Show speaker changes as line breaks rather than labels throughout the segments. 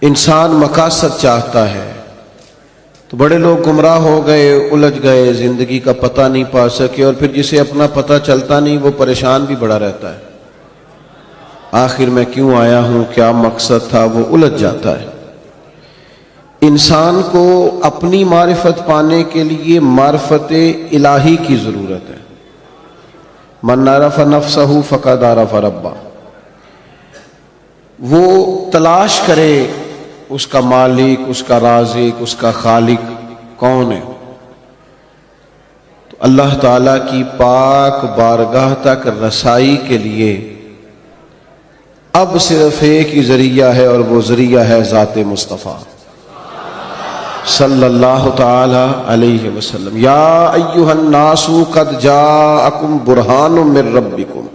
انسان مقاصد چاہتا ہے تو بڑے لوگ گمراہ ہو گئے، الجھ گئے، زندگی کا پتہ نہیں پا سکے، اور پھر جسے اپنا پتہ چلتا نہیں وہ پریشان بھی بڑا رہتا ہے، آخر میں کیوں آیا ہوں، کیا مقصد تھا، وہ الجھ جاتا ہے۔ انسان کو اپنی معرفت پانے کے لیے معرفت الہی کی ضرورت ہے۔ من عرف نفسہ فقد عرف ربہ، وہ تلاش کرے اس کا مالک، اس کا رازق، اس کا خالق کون ہے، تو اللہ تعالیٰ کی پاک بارگاہ تک رسائی کے لیے اب صرف ایک ہی ذریعہ ہے، اور وہ ذریعہ ہے ذات مصطفیٰ صلی اللہ تعالی علیہ وسلم۔ یا ایھا الناس قد جاءکم برہان من ربکم،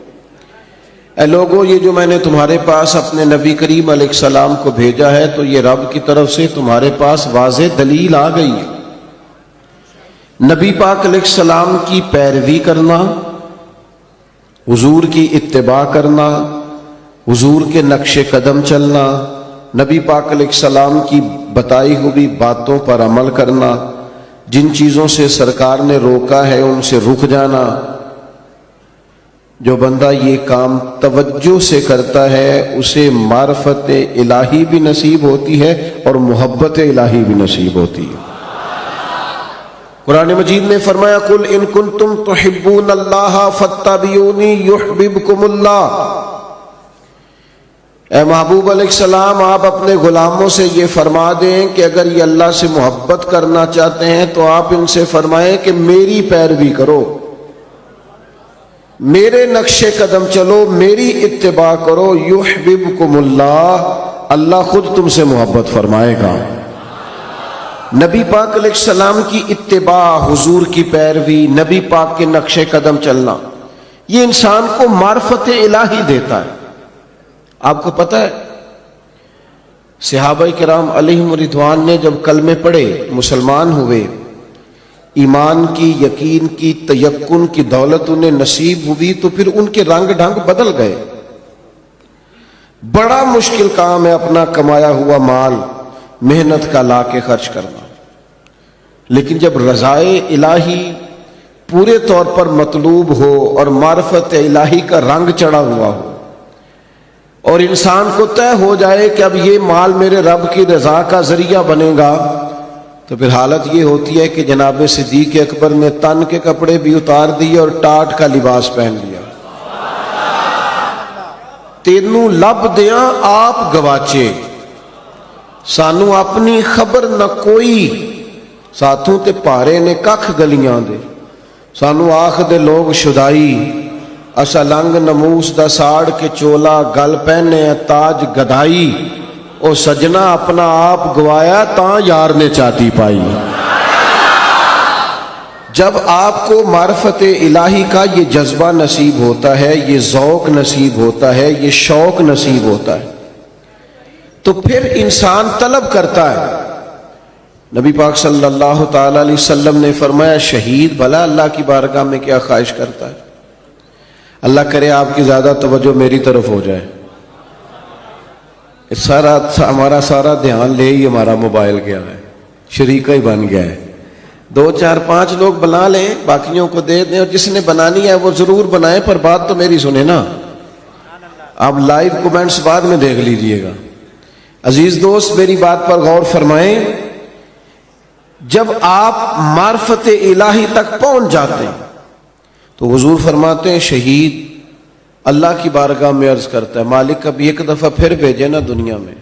اے لوگو یہ جو میں نے تمہارے پاس اپنے نبی کریم علیہ السلام کو بھیجا ہے تو یہ رب کی طرف سے تمہارے پاس واضح دلیل آ گئی ہے۔ نبی پاک علیہ السلام کی پیروی کرنا، حضور کی اتباع کرنا، حضور کے نقش قدم چلنا، نبی پاک علیہ السلام کی بتائی ہوئی باتوں پر عمل کرنا، جن چیزوں سے سرکار نے روکا ہے ان سے رک جانا۔ جو بندہ یہ کام توجہ سے کرتا ہے اسے معرفت الہی بھی نصیب ہوتی ہے اور محبت الہی بھی نصیب ہوتی ہے۔ قرآن مجید نے فرمایا قل ان کنتم تحبون اللہ فاتبعونی یحببکم اللہ، اے محبوب علیہ السلام آپ اپنے غلاموں سے یہ فرما دیں کہ اگر یہ اللہ سے محبت کرنا چاہتے ہیں تو آپ ان سے فرمائیں کہ میری پیروی کرو، میرے نقش قدم چلو، میری اتباع کرو، یحببکم اللہ، اللہ خود تم سے محبت فرمائے گا۔ نبی پاک علیہ السلام کی اتباع، حضور کی پیروی، نبی پاک کے نقش قدم چلنا، یہ انسان کو معرفت الہی دیتا ہے۔ آپ کو پتہ ہے صحابہ کرام علیہم رضوان نے جب کلمے پڑھے، مسلمان ہوئے، ایمان کی، یقین کی، تیقن کی دولت انہیں نصیب ہوئی تو پھر ان کے رنگ ڈھنگ بدل گئے۔ بڑا مشکل کام ہے اپنا کمایا ہوا مال محنت کا لا کے خرچ کرنا، لیکن جب رضائے الہی پورے طور پر مطلوب ہو اور معرفت الہی کا رنگ چڑھا ہوا ہو اور انسان کو طے ہو جائے کہ اب یہ مال میرے رب کی رضا کا ذریعہ بنے گا، تو پھر حالت یہ ہوتی ہے کہ جناب صدیق اکبر نے تن کے کپڑے بھی اتار دیے اور ٹاٹ کا لباس پہن لیا۔ تینوں لب دیاں آپ گواچے، سانو اپنی خبر نہ کوئی، ساتھوں تے پارے نے ککھ گلیاں دے، سانو آخ دے لوگ شدائی، اسا لنگ نموس دا ساڑ کے چولا، گل پہنے تاج گدائی، او سجنا اپنا آپ گوایا تاں یار نے چاتی پائی۔ جب آپ کو معرفت الہی کا یہ جذبہ نصیب ہوتا ہے، یہ ذوق نصیب ہوتا ہے، یہ شوق نصیب ہوتا ہے، تو پھر انسان طلب کرتا ہے۔ نبی پاک صلی اللہ تعالی علیہ وسلم نے فرمایا شہید بھلا اللہ کی بارگاہ میں کیا خواہش کرتا ہے؟ اللہ کرے آپ کی زیادہ توجہ میری طرف ہو جائے، ہمارا سارا دھیان لے ہی ہمارا موبائل گیا ہے، شریکہ ہی بن گیا ہے۔ 2 4 5 لوگ بنا لیں، باقیوں کو دے دیں، اور جس نے بنانی ہے وہ ضرور بنائے، پر بات تو میری سنیں نا۔ آپ لائیو کومنٹس بعد میں دیکھ لیجئے گا۔ عزیز دوست میری بات پر غور فرمائیں، جب آپ معرفت الہی تک پہنچ جاتے ہیں تو حضور فرماتے ہیں شہید اللہ کی بارگاہ میں عرض کرتا ہے مالک کبھی ایک دفعہ پھر بھیجے نا دنیا میں،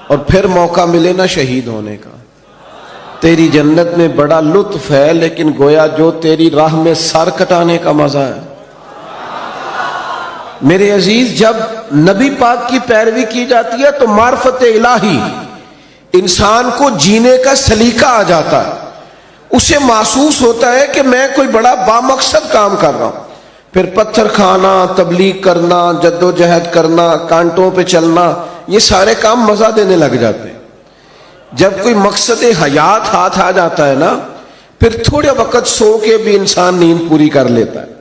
اور پھر موقع ملے نا شہید ہونے کا۔ تیری جنت میں بڑا لطف ہے، لیکن گویا جو تیری راہ میں سر کٹانے کا مزہ ہے۔ میرے عزیز جب نبی پاک کی پیروی کی جاتی ہے تو معرفت الہی انسان کو جینے کا سلیقہ آ جاتا ہے، اسے محسوس ہوتا ہے کہ میں کوئی بڑا بامقصد کام کر رہا ہوں۔ پھر پتھر کھانا، تبلیغ کرنا، جد و جہد کرنا، کانٹوں پہ چلنا، یہ سارے کام مزہ دینے لگ جاتے ہیں۔ جب کوئی مقصد حیات ہاتھ آ جاتا ہے نا، پھر تھوڑے وقت سو کے بھی انسان نیند پوری کر لیتا ہے،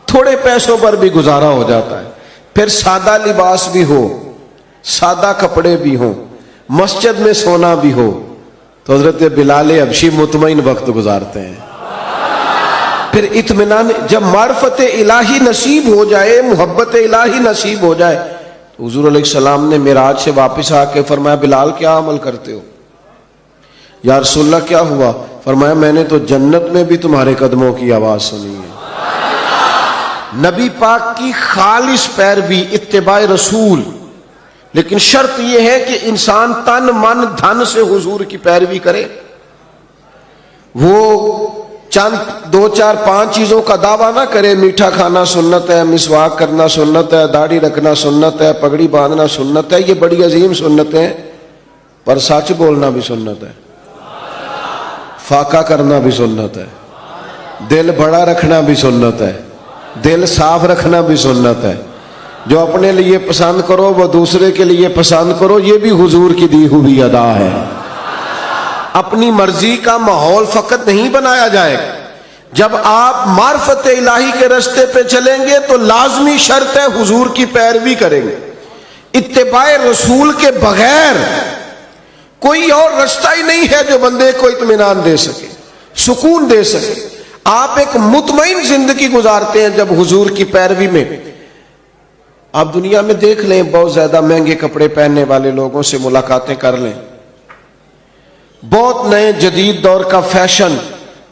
تھوڑے پیسوں پر بھی گزارا ہو جاتا ہے، پھر سادہ لباس بھی ہو، سادہ کپڑے بھی ہوں, مسجد میں سونا بھی ہو, تو حضرت بلال حبشی مطمئن وقت گزارتے ہیں. پھر اطمینان, جب معرفت الہی نصیب ہو جائے, محبت الہی نصیب ہو جائے, تو حضور علیہ السلام نے معراج سے واپس آ کے فرمایا بلال کیا عمل کرتے ہو؟ یا رسول اللہ کیا ہوا؟ فرمایا میں نے تو جنت میں بھی تمہارے قدموں کی آواز سنی ہے. نبی پاک کی خالص پیروی, اتباع رسول, لیکن شرط یہ ہے کہ انسان تن من دھن سے حضور کی پیروی کرے. وہ چند 2 4 5 چیزوں کا دعویٰ نہ کرے, میٹھا کھانا سنت ہے, مسواک کرنا سنت ہے, داڑھی رکھنا سنت ہے, پگڑی باندھنا سنت ہے, یہ بڑی عظیم سنت ہے, پر سچ بولنا بھی سنت ہے, فاقہ کرنا بھی سنت ہے, دل بڑا رکھنا بھی سنت ہے, دل صاف رکھنا بھی سنت ہے. جو اپنے لیے پسند کرو وہ دوسرے کے لیے پسند کرو, یہ بھی حضور کی دی ہوئی ادا ہے. اپنی مرضی کا ماحول فقط نہیں بنایا جائے. جب آپ معرفت الہی کے راستے پہ چلیں گے تو لازمی شرط ہے حضور کی پیروی کریں گے. اتباع رسول کے بغیر کوئی اور رستہ ہی نہیں ہے جو بندے کو اطمینان دے سکے, سکون دے سکے. آپ ایک مطمئن زندگی گزارتے ہیں جب حضور کی پیروی میں. آپ دنیا میں دیکھ لیں, بہت زیادہ مہنگے کپڑے پہننے والے لوگوں سے ملاقاتیں کر لیں, بہت نئے جدید دور کا فیشن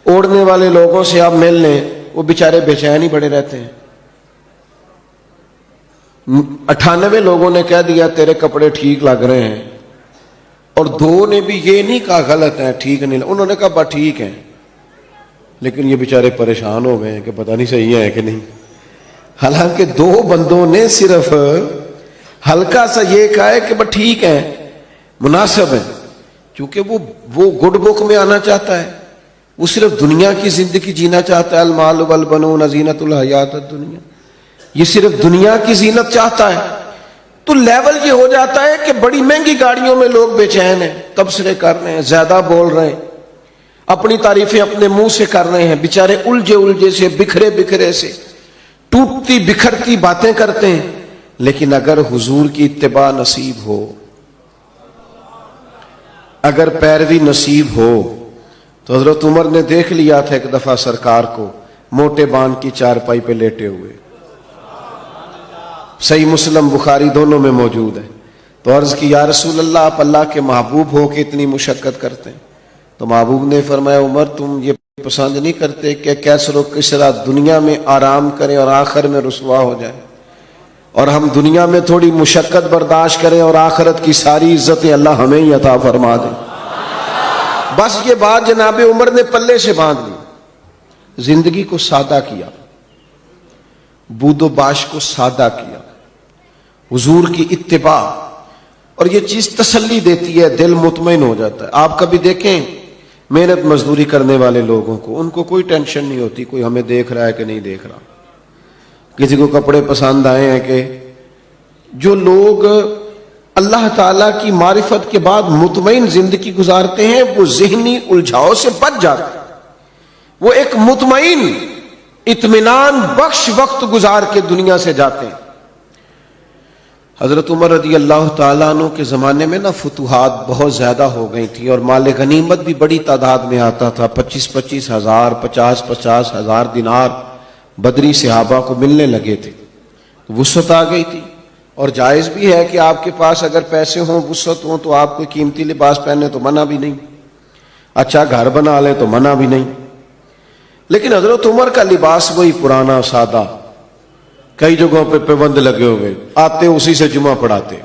اوڑھنے والے لوگوں سے آپ مل لیں, وہ بیچارے بے چین ہی بڑے رہتے ہیں. 98 لوگوں نے کہہ دیا تیرے کپڑے ٹھیک لگ رہے ہیں, اور 2 نے بھی یہ نہیں کہا غلط ہے, ٹھیک نہیں, انہوں نے کہا بس ٹھیک ہے, لیکن یہ بیچارے پریشان ہو گئے ہیں کہ پتہ نہیں صحیح ہے کہ نہیں. حالانکہ 2 بندوں نے صرف ہلکا سا یہ کہا ہے کہ بس ٹھیک ہے, مناسب ہے, کیونکہ وہ گڈ بک میں آنا چاہتا ہے. وہ صرف دنیا کی زندگی جینا چاہتا ہے. المال والبنون زینت الحیات الدنیا, یہ صرف دنیا کی زینت چاہتا ہے. تو لیول یہ ہو جاتا ہے کہ بڑی مہنگی گاڑیوں میں لوگ بے چین ہیں, تبصرے کر رہے ہیں, زیادہ بول رہے ہیں, اپنی تعریفیں اپنے منہ سے کر رہے ہیں, بیچارے الجھے سے, بکھرے سے, ٹوٹتی بکھرتی باتیں کرتے ہیں. لیکن اگر حضور کی اتباع نصیب ہو, اگر پیروی نصیب ہو, تو حضرت عمر نے دیکھ لیا تھا ایک دفعہ سرکار کو موٹے بان کی چارپائی پہ لیٹے ہوئے. صحیح مسلم بخاری دونوں میں موجود ہے. تو عرض کی یا رسول اللہ, آپ اللہ کے محبوب ہو کے اتنی مشقت کرتے ہیں. تو محبوب نے فرمایا عمر تم یہ پسند نہیں کرتے کہ کیسر و کسرا دنیا میں آرام کریں اور آخر میں رسوا ہو جائے, اور ہم دنیا میں تھوڑی مشقت برداشت کریں اور آخرت کی ساری عزتیں اللہ ہمیں ہی عطا فرما دیں. بس یہ بات جناب عمر نے پلے سے باندھ لی, زندگی کو سادہ کیا, بود و باش کو سادہ کیا, حضور کی اتباع. اور یہ چیز تسلی دیتی ہے, دل مطمئن ہو جاتا ہے. آپ کبھی دیکھیں محنت مزدوری کرنے والے لوگوں کو, ان کو کوئی ٹینشن نہیں ہوتی کوئی ہمیں دیکھ رہا ہے کہ نہیں دیکھ رہا, کسی کو کپڑے پسند آئے ہیں کہ. جو لوگ اللہ تعالیٰ کی معرفت کے بعد مطمئن زندگی گزارتے ہیں وہ ذہنی الجھاؤ سے بچ جاتے ہیں, وہ ایک مطمئن اطمینان بخش وقت گزار کے دنیا سے جاتے ہیں. حضرت عمر رضی اللہ تعالیٰ عنہ کے زمانے میں نا فتوحات بہت زیادہ ہو گئی تھی, اور مال غنیمت بھی بڑی تعداد میں آتا تھا. 25 ہزار 50 ہزار دینار بدری صحابہ کو ملنے لگے تھے. وسعت آ گئی تھی, اور جائز بھی ہے کہ آپ کے پاس اگر پیسے ہوں, وسعت ہوں, تو آپ کوئی قیمتی لباس پہنے تو منع بھی نہیں, اچھا گھر بنا لیں تو منع بھی نہیں. لیکن حضرت عمر کا لباس وہی پرانا سادہ, کئی جگہوں پہ پابند لگے ہوئے, آتے اسی سے جمعہ پڑھاتے,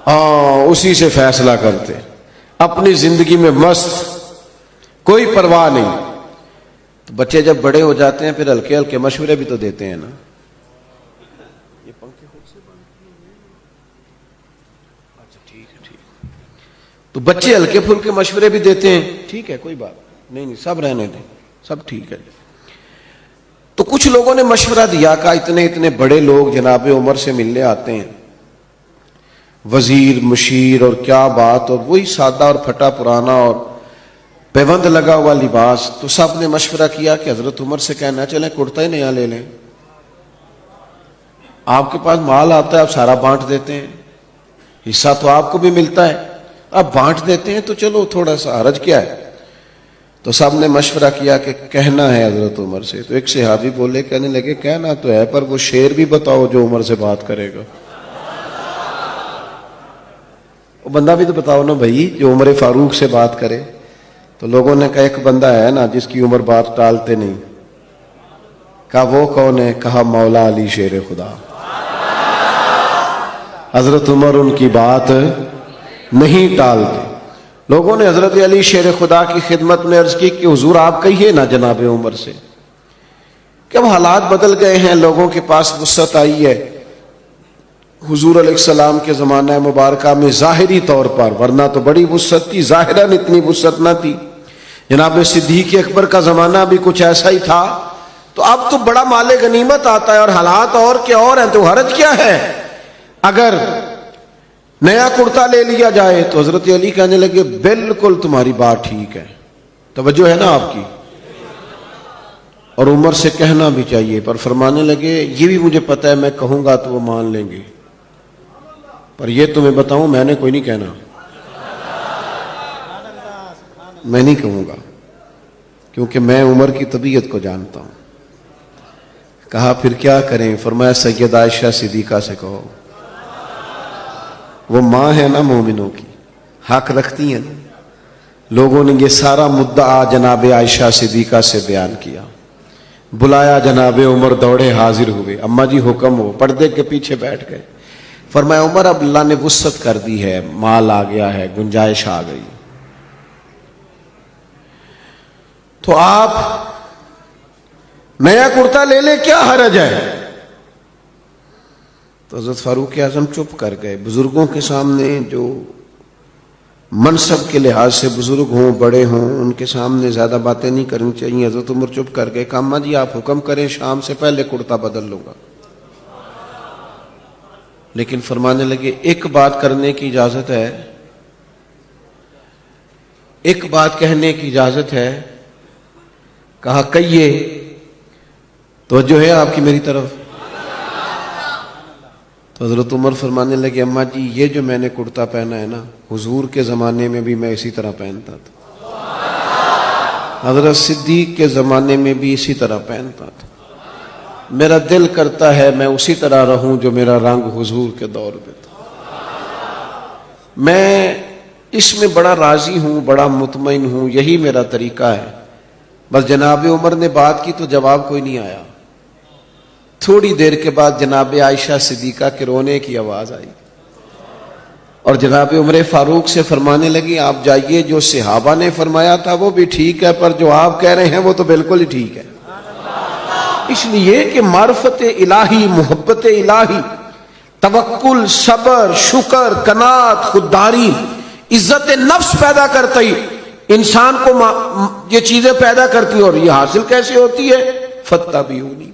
ہاں اسی سے فیصلہ کرتے, اپنی زندگی میں مست, کوئی پرواہ نہیں. تو بچے جب بڑے ہو جاتے ہیں پھر ہلکے ہلکے مشورے بھی تو دیتے ہیں نا. یہ پنکھے خود سے بند کیے ہوئے ہیں, اچھا ٹھیک ہے. تو بچے ہلکے پھلکے مشورے بھی دیتے ہیں, ٹھیک ہے کوئی بات نہیں, سب رہنے دیں, سب ٹھیک ہے. تو کچھ لوگوں نے مشورہ دیا کہ اتنے بڑے لوگ جناب عمر سے ملنے آتے ہیں, وزیر مشیر اور کیا بات, اور وہی سادہ اور پھٹا پرانا اور پیوند لگا ہوا لباس. تو سب نے مشورہ کیا کہ حضرت عمر سے کہنا چلیں کرتا ہی نیا لے لیں. آپ کے پاس مال آتا ہے آپ سارا بانٹ دیتے ہیں, حصہ تو آپ کو بھی ملتا ہے, آپ بانٹ دیتے ہیں تو چلو تھوڑا سا حرج کیا ہے. تو سب نے مشورہ کیا کہ کہنا ہے حضرت عمر سے. تو ایک صحابی بولے, کہنے لگے کہنا تو ہے پر وہ شعر بھی بتاؤ جو عمر سے بات کرے گا. وہ بندہ بھی تو بتاؤ نا بھائی جو عمر فاروق سے بات کرے. تو لوگوں نے کہا ایک بندہ ہے نا جس کی عمر بات ٹالتے نہیں. کہا وہ کون ہے؟ کہا مولا علی شیر خدا. حضرت عمر ان کی بات نہیں ٹالتے. لوگوں نے حضرت علی شیر خدا کی خدمت میں عرض کی کہ حضور آپ کہیے نا جناب عمر سے کہ اب حالات بدل گئے ہیں, لوگوں کے پاس وسعت آئی ہے. حضور علیہ السلام کے زمانہ مبارکہ میں ظاہری طور پر, ورنہ تو بڑی وسعت تھی, ظاہراً اتنی وسعت نہ تھی. جناب صدیق اکبر کا زمانہ بھی کچھ ایسا ہی تھا. تو اب تو بڑا مال غنیمت آتا ہے اور حالات اور کے اور ہیں, تو حرج کیا ہے اگر نیا کرتا لے لیا جائے. تو حضرت علی کہنے لگے بالکل تمہاری بات ٹھیک ہے, توجہ ہے نا آپ کی, اور عمر سے کہنا بھی چاہیے. پر فرمانے لگے یہ بھی مجھے پتہ ہے میں کہوں گا تو وہ مان لیں گے, پر یہ تمہیں بتاؤں میں نے کوئی نہیں کہنا, میں نہیں کہوں گا کیونکہ میں عمر کی طبیعت کو جانتا ہوں. کہا پھر کیا کریں؟ فرمایا سیدہ عائشہ صدیقہ سے کہو, وہ ماں ہے نا مومنوں کی, حق رکھتی ہیں نا. لوگوں نے یہ سارا مدعا جناب عائشہ صدیقہ سے بیان کیا. بلایا جناب عمر, دوڑے حاضر ہوئے. اماں جی حکم ہو. پردے کے پیچھے بیٹھ گئے. فرمایا عمر اب اللہ نے وسعت کر دی ہے, مال آ گیا ہے, گنجائش آ گئی, تو آپ نیا کرتا لے لیں, کیا حرج ہے؟ تو حضرت فاروق اعظم چپ کر گئے. بزرگوں کے سامنے جو منصب کے لحاظ سے بزرگ ہوں, بڑے ہوں, ان کے سامنے زیادہ باتیں نہیں کرنی چاہیے. حضرت عمر چپ کر گئے. کہا اماں جی آپ حکم کریں, شام سے پہلے کرتا بدل لوں گا. لیکن فرمانے لگے ایک بات کرنے کی اجازت ہے, ایک بات کہنے کی اجازت ہے. کہا کہیے. توجہ ہے آپ کی میری طرف؟ تو حضرت عمر فرمانے لگے اماں جی یہ جو میں نے کرتا پہنا ہے نا, حضور کے زمانے میں بھی میں اسی طرح پہنتا تھا, حضرت صدیق کے زمانے میں بھی اسی طرح پہنتا تھا. میرا دل کرتا ہے میں اسی طرح رہوں جو میرا رنگ حضور کے دور میں تھا. میں اس میں بڑا راضی ہوں, بڑا مطمئن ہوں, یہی میرا طریقہ ہے. بس جناب عمر نے بات کی تو جواب کوئی نہیں آیا. تھوڑی دیر کے بعد جناب عائشہ صدیقہ کے رونے کی آواز آئی اور جناب عمر فاروق سے فرمانے لگی آپ جائیے, جو صحابہ نے فرمایا تھا وہ بھی ٹھیک ہے, پر جو آپ کہہ رہے ہیں وہ تو بالکل ہی ٹھیک ہے. اس لیے کہ معرفت الہی, محبت الہی, توکل, صبر, شکر, قناعت, خودداری, عزت نفس پیدا کرتی انسان کو یہ چیزیں پیدا کرتی. اور یہ حاصل کیسے ہوتی ہے؟ فتبعونی,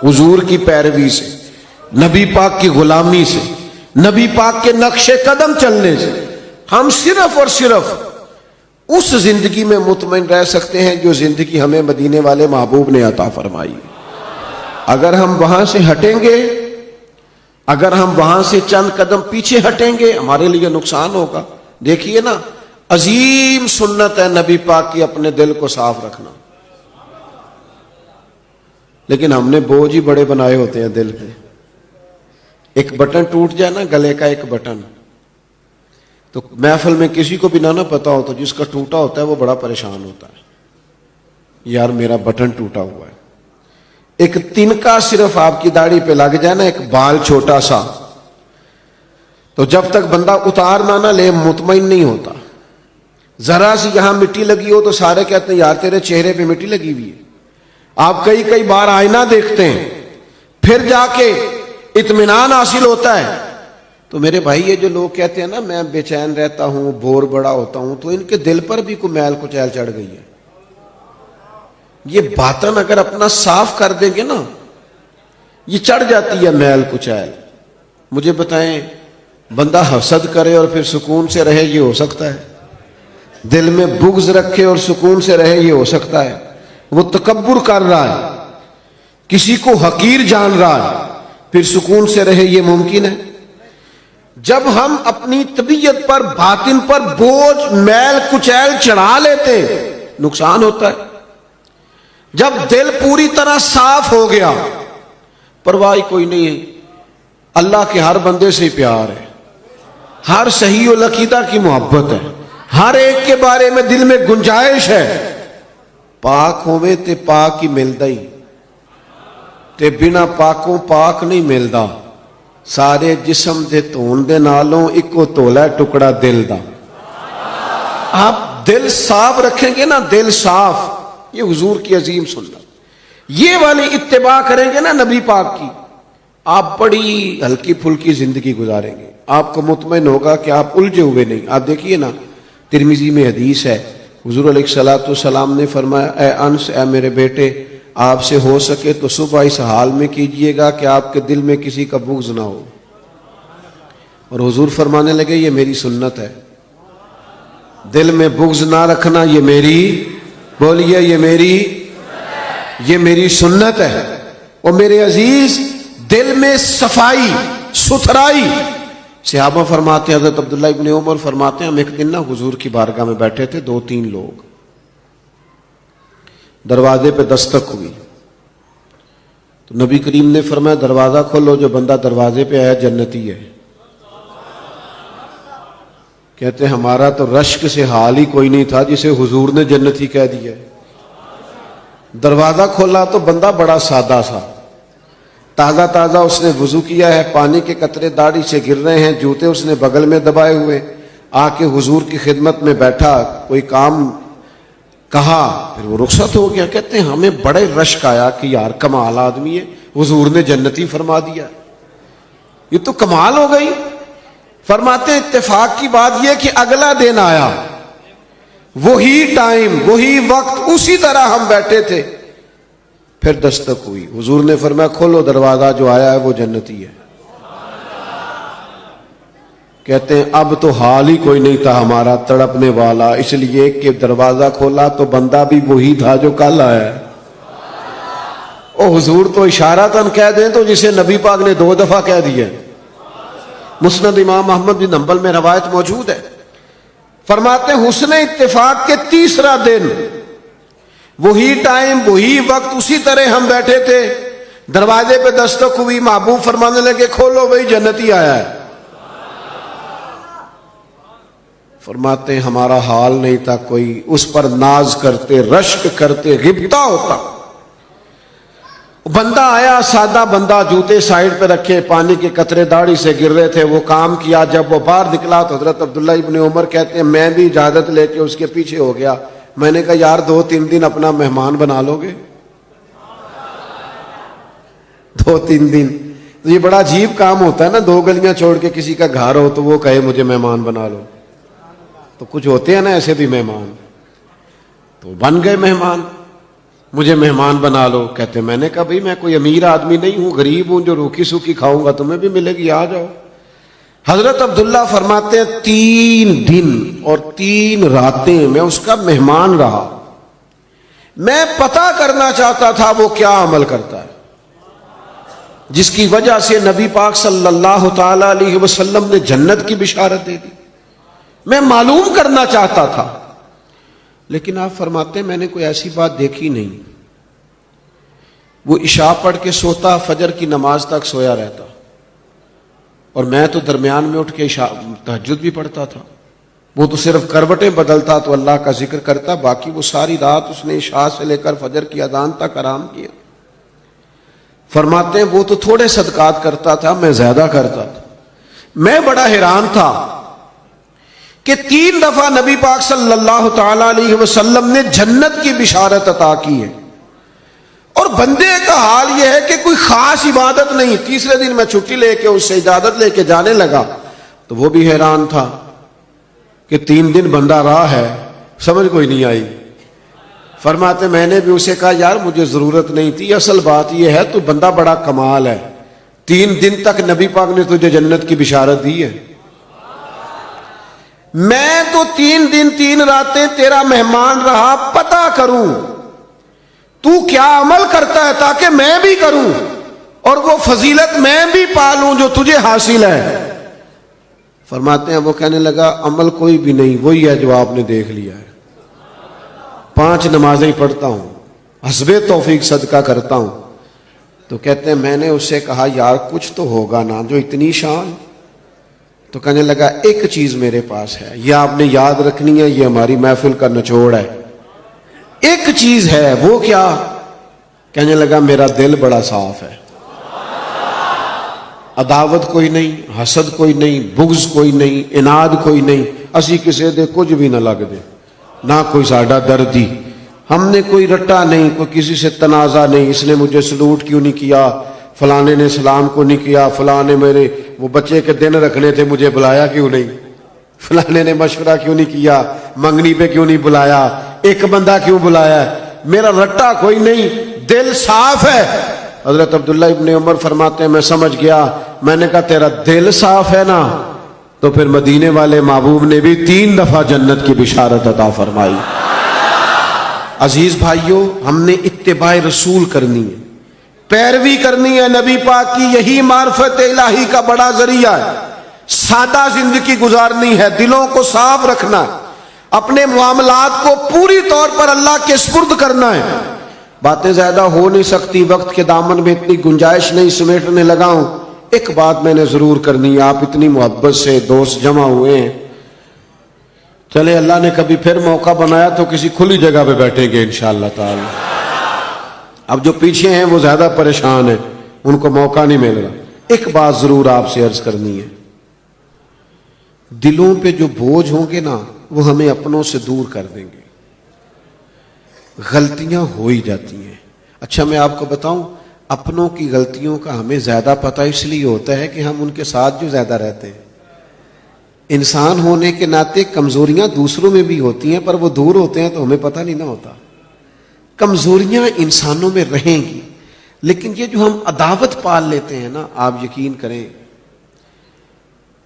حضور کی پیروی سے, نبی پاک کی غلامی سے, نبی پاک کے نقش قدم چلنے سے. ہم صرف اور صرف اس زندگی میں مطمئن رہ سکتے ہیں جو زندگی ہمیں مدینے والے محبوب نے عطا فرمائی. اگر ہم وہاں سے ہٹیں گے, اگر ہم وہاں سے چند قدم پیچھے ہٹیں گے, ہمارے لیے نقصان ہوگا. دیکھیے نا, عظیم سنت ہے نبی پاک کی اپنے دل کو صاف رکھنا, لیکن ہم نے بوجھ ہی بڑے بنائے ہوتے ہیں دل پہ. ایک بٹن ٹوٹ جائے نا, گلے کا ایک بٹن, تو محفل میں کسی کو بھی نہ پتا ہو تو جس کا ٹوٹا ہوتا ہے وہ بڑا پریشان ہوتا ہے, یار میرا بٹن ٹوٹا ہوا ہے. ایک تنکا صرف آپ کی داڑھی پہ لگ جائے نا, ایک بال چھوٹا سا, تو جب تک بندہ اتار نہ لے مطمئن نہیں ہوتا. ذرا سی یہاں مٹی لگی ہو تو سارے کہتے ہیں یار تیرے چہرے پہ مٹی لگی ہوئی ہے. آپ کئی بار آئینہ دیکھتے ہیں, پھر جا کے اطمینان حاصل ہوتا ہے. تو میرے بھائی یہ جو لوگ کہتے ہیں نا میں بے چین رہتا ہوں, بور بڑا ہوتا ہوں, تو ان کے دل پر بھی کوئی میل کچیل چڑھ گئی ہے. یہ باطن اگر اپنا صاف کر دیں گے نا, یہ چڑھ جاتی ہے میل کچیل. مجھے بتائیں, بندہ حسد کرے اور پھر سکون سے رہے یہ ہو سکتا ہے؟ دل میں بغض رکھے اور سکون سے رہے یہ ہو سکتا ہے؟ وہ تکبر کر رہا ہے, کسی کو حقیر جان رہا ہے, پھر سکون سے رہے، یہ ممکن ہے؟ جب ہم اپنی طبیعت پر، باطن پر بوجھ، میل کچیل چڑھا لیتے نقصان ہوتا ہے۔ جب دل پوری طرح صاف ہو گیا، پرواہ کوئی نہیں ہے، اللہ کے ہر بندے سے پیار ہے، ہر صحیح العقیدہ کی محبت ہے، ہر ایک کے بارے میں دل میں گنجائش ہے۔ پاک ہوئے تے پاک ہی ملدا ہی، تے بنا پاکوں پاک نہیں ملدا۔ سارے جسم دے دھون دے نالوں اکو تولا ٹکڑا دل دا۔ آپ دل صاف رکھیں گے نا، دل صاف، یہ حضور کی عظیم سنت، یہ والی اتباع کریں گے نا نبی پاک کی، آپ بڑی ہلکی پھلکی زندگی گزاریں گے۔ آپ کو مطمئن ہوگا کہ آپ الجھے ہوئے نہیں۔ آپ دیکھیے نا، ترمذی میں حدیث ہے، حضور علیہ الصلوۃ والسلام نے فرمایا، اے انس، اے میرے بیٹے، آپ سے ہو سکے تو صبح اس حال میں کیجئے گا کہ آپ کے دل میں کسی کا بغض نہ ہو۔ اور حضور فرمانے لگے، یہ میری سنت ہے، دل میں بغض نہ رکھنا، یہ میری، بولیے، یہ میری سنت ہے۔ اور میرے عزیز، دل میں صفائی، ستھرائی، صحابہ فرماتے ہیں، حضرت عبداللہ ابن عمر فرماتے ہیں، ہم ایک دن نا حضور کی بارگاہ میں بیٹھے تھے، 2-3 لوگ، دروازے پہ دستک ہوئی تو نبی کریم نے فرمایا، دروازہ کھولو، جو بندہ دروازے پہ آیا جنتی ہے۔ کہتے ہیں ہمارا تو رشک سے حال ہی کوئی نہیں تھا جسے حضور نے جنتی کہہ دیا۔ دروازہ کھولا تو بندہ بڑا سادہ سا، تازہ تازہ اس نے وضو کیا ہے، پانی کے قطرے داڑھی سے گر رہے ہیں، جوتے اس نے بغل میں دبائے ہوئے، آ کے حضور کی خدمت میں بیٹھا، کوئی کام کہا، پھر وہ رخصت ہو گیا۔ کہتے ہیں ہمیں بڑے رشک آیا کہ یار کمال آدمی ہے، حضور نے جنتی فرما دیا، یہ تو کمال ہو گئی۔ فرماتے اتفاق کی بات یہ کہ اگلا دن آیا، وہی ٹائم، وہی وقت، اسی طرح ہم بیٹھے تھے، پھر دستک ہوئی، حضور نے فرمایا کھولو دروازہ، جو آیا ہے وہ جنتی ہے۔ کہتے ہیں اب تو حال ہی کوئی نہیں تھا ہمارا تڑپنے والا، اس لیے کہ دروازہ کھولا تو بندہ بھی وہی تھا جو کل آیا ہے۔ او حضور تو اشارتاً کہہ دیں تو جسے نبی پاک نے 2 دفعہ کہہ دیا۔ مسند امام احمد بن حنبل میں روایت موجود ہے، فرماتے ہیں حسن اتفاق کے 3را دن، وہی ٹائم، وہی وقت، اسی طرح ہم بیٹھے تھے، دروازے پہ دستک ہوئی، محبوب فرمانے لگے کھولو بھائی جنتی آیا ہے۔ فرماتے ہیں ہمارا حال نہیں تھا کوئی، اس پر ناز کرتے، رشک کرتے، غبطہ ہوتا۔ بندہ آیا، سادہ بندہ، جوتے سائیڈ پہ رکھے، پانی کے قطرے داڑھی سے گر رہے تھے، وہ کام کیا، جب وہ باہر نکلا تو حضرت عبداللہ ابن عمر کہتے ہیں میں بھی اجازت لے کے اس کے پیچھے ہو گیا، میں نے کہا یار 2-3 دن اپنا مہمان بنا لو گے؟ 2-3 دن تو یہ بڑا عجیب کام ہوتا ہے نا، 2 گلیاں چھوڑ کے کسی کا گھر ہو تو وہ کہے مجھے مہمان بنا لو، تو کچھ ہوتے ہیں نا ایسے بھی مہمان، تو بن گئے مہمان، مجھے مہمان بنا لو۔ کہتے میں نے کہا بھئی میں کوئی امیر آدمی نہیں ہوں، غریب ہوں، جو روکی سوکی کھاؤں گا تمہیں بھی ملے گی، آ جاؤ۔ حضرت عبداللہ فرماتے ہیں 3 دن اور 3 راتیں میں اس کا مہمان رہا، میں پتہ کرنا چاہتا تھا وہ کیا عمل کرتا ہے، جس کی وجہ سے نبی پاک صلی اللہ تعالی علیہ وسلم نے جنت کی بشارت دے دی، میں معلوم کرنا چاہتا تھا۔ لیکن آپ فرماتے ہیں میں نے کوئی ایسی بات دیکھی نہیں، وہ عشاء پڑھ کے سوتا، فجر کی نماز تک سویا رہتا، اور میں تو درمیان میں اٹھ کے تہجد بھی پڑھتا تھا، وہ تو صرف کروٹیں بدلتا تو اللہ کا ذکر کرتا، باقی وہ ساری رات اس نے عشاء سے لے کر فجر کی اذان تک آرام کیا۔ فرماتے ہیں وہ تو تھوڑے صدقات کرتا تھا، میں زیادہ کرتا تھا۔ میں بڑا حیران تھا کہ 3 دفعہ نبی پاک صلی اللہ تعالی علیہ وسلم نے جنت کی بشارت عطا کی ہے، اور بندے کا حال یہ ہے کہ کوئی خاص عبادت نہیں۔ 3رے دن میں چھٹی لے کے اس سے اجازت لے کے جانے لگا تو وہ بھی حیران تھا کہ 3 دن بندہ رہا ہے، سمجھ کوئی نہیں آئی۔ فرماتے میں نے بھی اسے کہا یار مجھے ضرورت نہیں تھی، اصل بات یہ ہے تو بندہ بڑا کمال ہے، 3 دن تک نبی پاک نے تجھے جنت کی بشارت دی ہے، میں تو 3 دن 3 راتیں تیرا مہمان رہا، پتہ کروں تو کیا عمل کرتا ہے تاکہ میں بھی کروں۔ اور وہ فضیلت میں بھی پالوں جو تجھے حاصل ہے. فرماتے ہیں وہ کہنے لگا عمل کوئی بھی نہیں، وہی ہے جو آپ نے دیکھ لیا ہے. 5 نمازیں پڑھتا ہوں، حسب توفیق صدقہ کرتا ہوں. تو کہتے ہیں میں نے اس سے کہا یار کچھ تو ہوگا نا جو اتنی شان. تو کہنے لگا ایک چیز میرے پاس ہے، یہ آپ نے یاد رکھنی ہے، یہ ہماری محفل کا نچوڑ ہے. ایک چیز ہے، وہ کیا؟ کہنے لگا میرا دل بڑا صاف ہے، عداوت کوئی نہیں، حسد کوئی نہیں، بغض کوئی نہیں، اناد کوئی نہیں. اسی کسی دے کچھ بھی نہ لگ دے، نہ کوئی ساڈا دردی. ہم نے کوئی رٹا نہیں، کوئی کسی سے تنازع نہیں. اس نے مجھے سلوٹ کیوں نہیں کیا، فلانے نے سلام کو نہیں کیا، فلانے میرے وہ بچے کے دن رکھنے تھے مجھے بلایا کیوں نہیں، فلانے نے مشورہ کیوں نہیں کیا، منگنی پہ کیوں نہیں بلایا، ایک بندہ کیوں بلایا. میرا رٹا کوئی نہیں، دل صاف ہے. حضرت عبداللہ ابن عمر فرماتے ہیں میں سمجھ گیا. میں نے کہا تیرا دل صاف ہے نا، تو پھر مدینے والے محبوب نے بھی 3 دفعہ جنت کی بشارت عطا فرمائی. عزیز بھائیوں، ہم نے اتباع رسول کرنی ہے، پیروی کرنی ہے نبی پاک کی. یہی معرفت الہی کا بڑا ذریعہ ہے. سادہ زندگی گزارنی ہے، دلوں کو صاف رکھنا ہے، اپنے معاملات کو پوری طور پر اللہ کے سپرد کرنا ہے. باتیں زیادہ ہو نہیں سکتی، وقت کے دامن میں اتنی گنجائش نہیں سمیٹنے لگا ہوں. ایک بات میں نے ضرور کرنی ہے، آپ اتنی محبت سے دوست جمع ہوئے ہیں، چلے اللہ نے کبھی پھر موقع بنایا تو کسی کھلی جگہ پہ بیٹھیں گے انشاءاللہ تعالی. اب جو پیچھے ہیں وہ زیادہ پریشان ہیں، ان کو موقع نہیں مل رہا. ایک بات ضرور آپ سے عرض کرنی ہے، دلوں پہ جو بوجھ ہوں گے نا وہ ہمیں اپنوں سے دور کر دیں گے. غلطیاں ہو ہی جاتی ہیں. اچھا میں آپ کو بتاؤں، اپنوں کی غلطیوں کا ہمیں زیادہ پتہ اس لیے ہوتا ہے کہ ہم ان کے ساتھ جو زیادہ رہتے ہیں. انسان ہونے کے ناطے کمزوریاں دوسروں میں بھی ہوتی ہیں، پر وہ دور ہوتے ہیں تو ہمیں پتہ نہیں نہ ہوتا. کمزوریاں انسانوں میں رہیں گی، لیکن یہ جو ہم عداوت پال لیتے ہیں نا، آپ یقین کریں.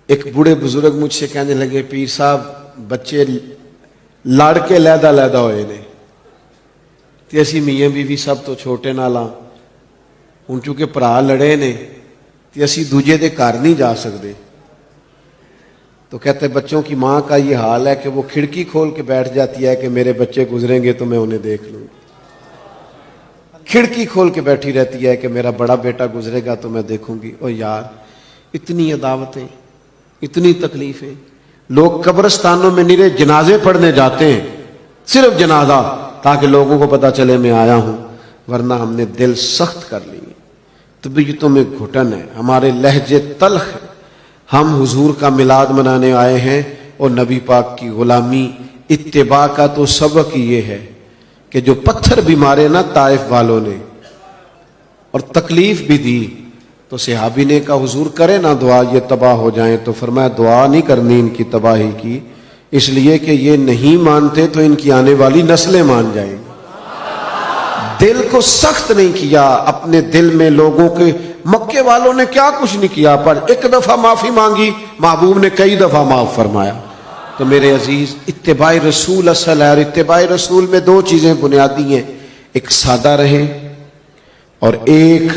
ایک بوڑھے بزرگ مجھ سے کہنے لگے پیر صاحب بچے لڑ کے لیدا لیدا ہوئے نے تے اسی میاں بیوی سب تو چھوٹے نالاں ہن چونکہ بھرا لڑے نے تے اسی دوجے دے گھر نہیں جا سکتے. تو کہتے بچوں کی ماں کا یہ حال ہے کہ وہ کھڑکی کھول کے بیٹھ جاتی ہے کہ میرے بچے گزریں گے تو میں انہیں دیکھ لوں. کھڑکی کھول کے بیٹھی رہتی ہے کہ میرا بڑا بیٹا گزرے گا تو میں دیکھوں گی. او یار، اتنی عداوتیں، اتنی تکلیفیں. لوگ قبرستانوں میں نیرے جنازے پڑھنے جاتے ہیں، صرف جنازہ، تاکہ لوگوں کو پتہ چلے میں آیا ہوں. ورنہ ہم نے دل سخت کر لیے، طبیعتوں میں گھٹن ہے، ہمارے لہجے تلخ ہیں. ہم حضور کا میلاد منانے آئے ہیں اور نبی پاک کی غلامی اتباع کا تو سبق یہ ہے کہ جو پتھر بھی مارے نا طائف والوں نے اور تکلیف بھی دی، تو صحابی نے کہا حضور کرے نا دعا یہ تباہ ہو جائیں. تو فرمایا دعا نہیں کرنی ان کی تباہی کی، اس لیے کہ یہ نہیں مانتے تو ان کی آنے والی نسلیں مان جائیں گی. دل کو سخت نہیں کیا اپنے دل میں. لوگوں کے مکے والوں نے کیا کچھ نہیں کیا، پر ایک دفعہ معافی مانگی، محبوب نے کئی دفعہ معاف فرمایا. تو میرے عزیز، اتباع رسول اصل ہے، اور اتباع رسول میں 2 چیزیں بنیادی ہیں. ایک سادہ رہیں اور ایک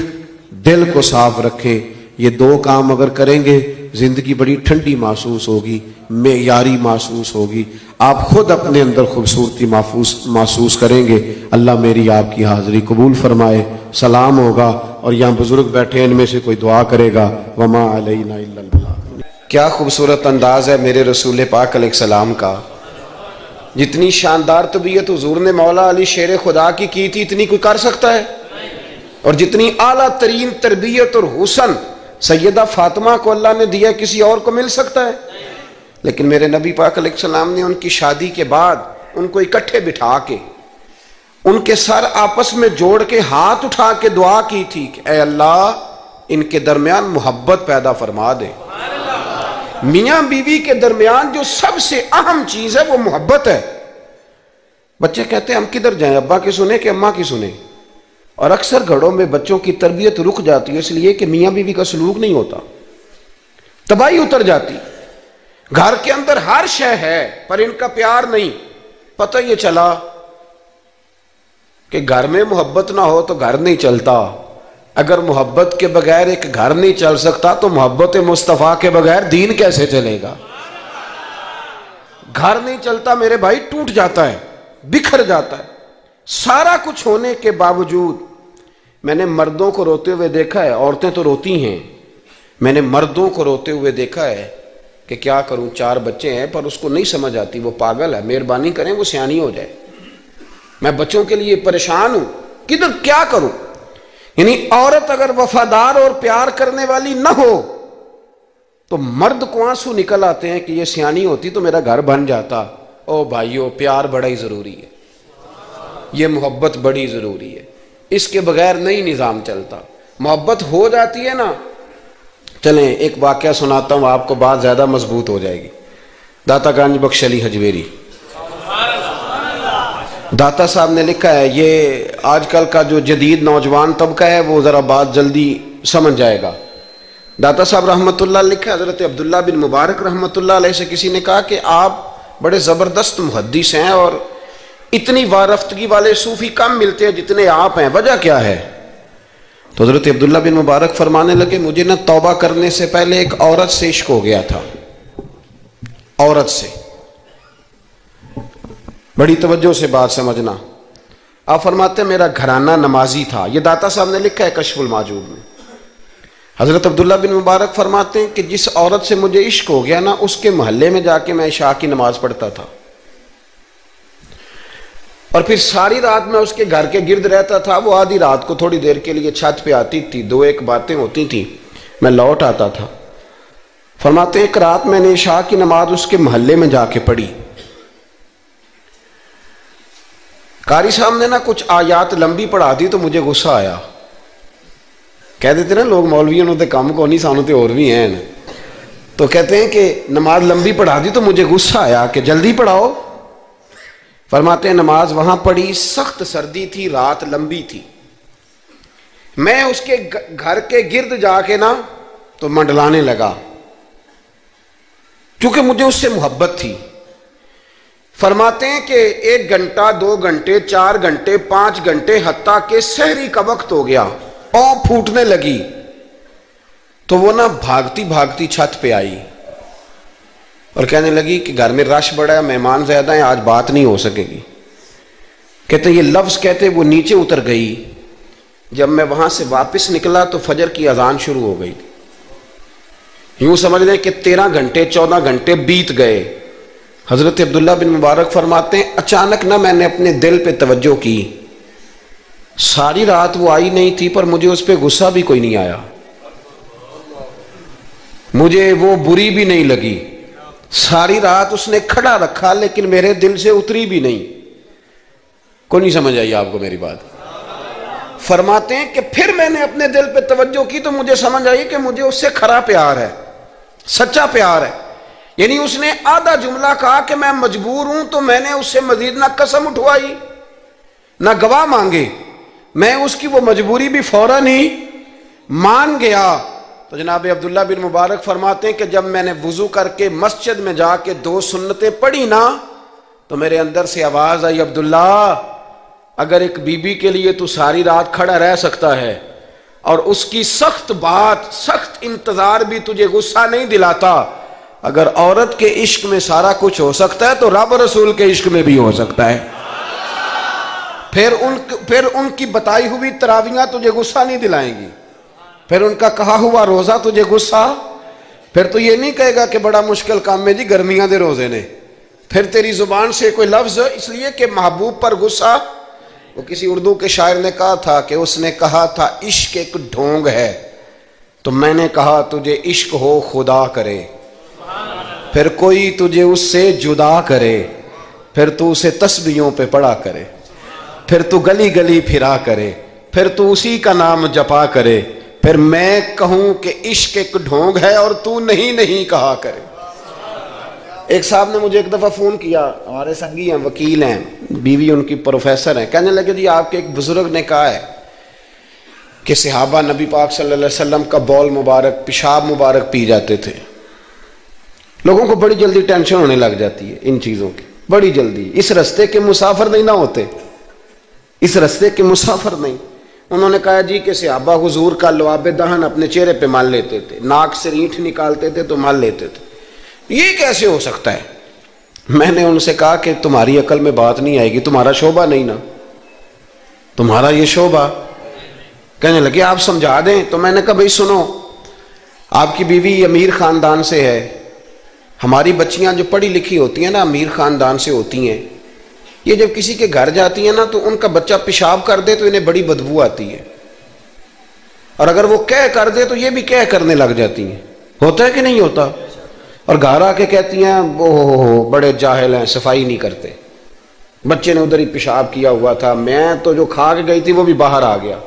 دل کو صاف رکھیں. یہ 2 کام اگر کریں گے زندگی بڑی ٹھنڈی محسوس ہوگی، معیاری محسوس ہوگی. آپ خود اپنے اندر خوبصورتی محسوس کریں گے. اللہ میری آپ کی حاضری قبول فرمائے. سلام ہوگا اور یہاں بزرگ بیٹھے ہیں، ان میں سے کوئی دعا کرے گا. وما علینا الا البلاغ. کیا خوبصورت انداز ہے میرے رسول پاک علیہ السلام کا. جتنی شاندار طبیعت حضور نے مولا علی شیر خدا کی تھی اتنی کوئی کر سکتا ہے؟ اور جتنی اعلیٰ ترین تربیت اور حسن سیدہ فاطمہ کو اللہ نے دیا کسی اور کو مل سکتا ہے؟ لیکن میرے نبی پاک علیہ السلام نے ان کی شادی کے بعد ان کو اکٹھے بٹھا کے ان کے سر آپس میں جوڑ کے ہاتھ اٹھا کے دعا کی تھی کہ اے اللہ ان کے درمیان محبت پیدا فرما دے. میاں بیوی کے درمیان جو سب سے اہم چیز ہے وہ محبت ہے. بچے کہتے ہیں ہم کدھر جائیں، ابا کی سنیں کہ اماں کی سنیں؟ اور اکثر گھروں میں بچوں کی تربیت رک جاتی ہے اس لیے کہ میاں بیوی کا سلوک نہیں ہوتا، تباہی اتر جاتی. گھر کے اندر ہر شے ہے پر ان کا پیار نہیں. پتہ یہ چلا کہ گھر میں محبت نہ ہو تو گھر نہیں چلتا. اگر محبت کے بغیر ایک گھر نہیں چل سکتا تو محبت مصطفیٰ کے بغیر دین کیسے چلے گا؟ گھر نہیں چلتا میرے بھائی، ٹوٹ جاتا ہے، بکھر جاتا ہے۔ سارا کچھ ہونے کے باوجود میں نے مردوں کو روتے ہوئے دیکھا ہے، عورتیں تو روتی ہیں، میں نے مردوں کو روتے ہوئے دیکھا ہے کہ کیا کروں، 4 بچے ہیں پر اس کو نہیں سمجھ آتی، وہ پاگل ہے، مہربانی کریں وہ سیانی ہو جائے، میں بچوں کے لیے پریشان ہوں، کدھر کیا کروں۔ یعنی عورت اگر وفادار اور پیار کرنے والی نہ ہو تو مرد کو آنسو نکل آتے ہیں کہ یہ سیانی ہوتی تو میرا گھر بن جاتا۔ او بھائیو، پیار بڑا ہی ضروری ہے، یہ محبت بڑی ضروری ہے، اس کے بغیر نہیں نظام چلتا۔ محبت ہو جاتی ہے نا، چلیں ایک واقعہ سناتا ہوں آپ کو، بات زیادہ مضبوط ہو جائے گی۔ داتا گنج بخش علی حجویری داتا صاحب نے لکھا ہے، یہ آج کل کا جو جدید نوجوان طبقہ ہے وہ ذرا بات جلدی سمجھ جائے گا۔ داتا صاحب رحمۃ اللہ لکھا ہے، حضرت عبداللہ بن مبارک رحمۃ اللہ علیہ سے کسی نے کہا کہ آپ بڑے زبردست محدث ہیں اور اتنی وارفتگی والے صوفی کم ملتے ہیں جتنے آپ ہیں، وجہ کیا ہے؟ تو حضرت عبداللہ بن مبارک فرمانے لگے، مجھے نہ توبہ کرنے سے پہلے ایک عورت سے عشق ہو گیا تھا، عورت سے۔ بڑی توجہ سے بات سمجھنا۔ آپ فرماتے ہیں میرا گھرانہ نمازی تھا، یہ داتا صاحب نے لکھا ہے کشف الماجوب میں۔ حضرت عبداللہ بن مبارک فرماتے ہیں کہ جس عورت سے مجھے عشق ہو گیا نا، اس کے محلے میں جا کے میں عشاء کی نماز پڑھتا تھا، اور پھر ساری رات میں اس کے گھر کے گرد رہتا تھا۔ وہ آدھی رات کو تھوڑی دیر کے لیے چھت پہ آتی تھی، 2-1 باتیں ہوتی تھیں، میں لوٹ آتا تھا۔ فرماتے ہیں ایک رات میں نے عشاء کی نماز اس کے محلے میں جا کے پڑھی، قاری صاحب نے نا کچھ آیات لمبی پڑھا دی تو مجھے غصہ آیا۔ کہہ دیتے نا لوگ مولویوں نے کام کو نہیں، سانو تے اور بھی ہیں، تو کہتے ہیں کہ نماز لمبی پڑھا دی تو مجھے غصہ آیا کہ جلدی پڑھاؤ۔ فرماتے ہیں نماز وہاں پڑھی، سخت سردی تھی، رات لمبی تھی، میں اس کے گھر کے گرد جا کے نا تو منڈلانے لگا کیونکہ مجھے اس سے محبت تھی۔ فرماتے ہیں کہ 1 گھنٹہ 2 گھنٹے 4 گھنٹے 5 گھنٹے حتیٰ کہ سحری کا وقت ہو گیا، پاؤں پھوٹنے لگی، تو وہ نا بھاگتی بھاگتی چھت پہ آئی اور کہنے لگی کہ گھر میں رش بڑا ہے، مہمان زیادہ ہیں، آج بات نہیں ہو سکے گی۔ کہتے یہ لفظ کہتے وہ نیچے اتر گئی۔ جب میں وہاں سے واپس نکلا تو فجر کی اذان شروع ہو گئی، یوں سمجھ لیں کہ 13 گھنٹے 14 گھنٹے بیت گئے۔ حضرت عبداللہ بن مبارک فرماتے ہیں اچانک نہ میں نے اپنے دل پہ توجہ کی، ساری رات وہ آئی نہیں تھی پر مجھے اس پہ غصہ بھی کوئی نہیں آیا، مجھے وہ بری بھی نہیں لگی، ساری رات اس نے کھڑا رکھا لیکن میرے دل سے اتری بھی نہیں۔ کوئی نہیں سمجھ آئی آپ کو میری بات؟ فرماتے ہیں کہ پھر میں نے اپنے دل پہ توجہ کی تو مجھے سمجھ آئی کہ مجھے اس سے کھرا پیار ہے، سچا پیار ہے۔ یعنی اس نے آدھا جملہ کہا کہ میں مجبور ہوں، تو میں نے اس سے مزید نہ قسم اٹھوائی نہ گواہ مانگے، میں اس کی وہ مجبوری بھی فوراً ہی مان گیا۔ تو جناب عبداللہ بن مبارک فرماتے ہیں کہ جب میں نے وضو کر کے مسجد میں جا کے 2 سنتیں پڑھی نا تو میرے اندر سے آواز آئی، عبداللہ اگر ایک بی بی کے لیے تو ساری رات کھڑا رہ سکتا ہے اور اس کی سخت بات سخت انتظار بھی تجھے غصہ نہیں دلاتا، اگر عورت کے عشق میں سارا کچھ ہو سکتا ہے تو رب رسول کے عشق میں بھی ہو سکتا ہے۔ پھر ان کی بتائی ہوئی تراویحاں تجھے غصہ نہیں دلائیں گی، پھر ان کا کہا ہوا روزہ تجھے غصہ، پھر تو یہ نہیں کہے گا کہ بڑا مشکل کام میں جی گرمیاں دے روزے نے، پھر تیری زبان سے کوئی لفظ، اس لیے کہ محبوب پر غصہ۔ وہ کسی اردو کے شاعر نے کہا تھا کہ اس نے کہا تھا عشق ایک ڈھونگ ہے، تو میں نے کہا تجھے عشق ہو خدا کرے، پھر کوئی تجھے اس سے جدا کرے، پھر تو اسے تسبیحوں پہ پڑھا کرے، پھر تو گلی گلی پھرا کرے، پھر تو اسی کا نام جپا کرے، پھر میں کہوں کہ عشق ایک ڈھونگ ہے اور تو نہیں کہا کرے۔ ایک صاحب نے مجھے ایک دفعہ فون کیا، ہمارے سنگی ہیں، وکیل ہیں، بیوی ان کی پروفیسر ہیں، کہنے لگے جی آپ کے ایک بزرگ نے کہا ہے کہ صحابہ نبی پاک صلی اللہ علیہ وسلم کا بول مبارک پیشاب مبارک پی جاتے تھے۔ لوگوں کو بڑی جلدی ٹینشن ہونے لگ جاتی ہے ان چیزوں کی، بڑی جلدی۔ اس رستے کے مسافر نہیں نہ ہوتے، اس رستے کے مسافر نہیں،
انہوں نے کہا جی کہ صحابہ حضور کا لعاب دہن اپنے چہرے پہ مال لیتے تھے، ناک سے رینٹھ نکالتے تھے تو مال لیتے تھے، یہ کیسے ہو سکتا ہے؟ میں نے ان سے کہا کہ تمہاری عقل میں بات نہیں آئے گی، تمہارا شعبہ نہیں نا، تمہارا یہ شعبہ۔ کہنے لگے آپ سمجھا دیں۔ تو میں نے کہا بھائی سنو، آپ کی بیوی امیر خاندان سے ہے، ہماری بچیاں جو پڑھی لکھی ہوتی ہیں نا امیر خاندان سے ہوتی ہیں، یہ جب کسی کے گھر جاتی ہیں نا تو ان کا بچہ پیشاب کر دے تو انہیں بڑی بدبو آتی ہے، اور اگر وہ کہہ کر دے تو یہ بھی کہہ کرنے لگ جاتی ہیں۔ ہوتا ہے کہ نہیں ہوتا؟ اور گھر آ کے کہتی ہیں اوہ بڑے جاہل ہیں، صفائی نہیں کرتے، بچے نے ادھر ہی پیشاب کیا ہوا تھا، میں تو جو کھا کے گئی تھی وہ بھی باہر آ گیا۔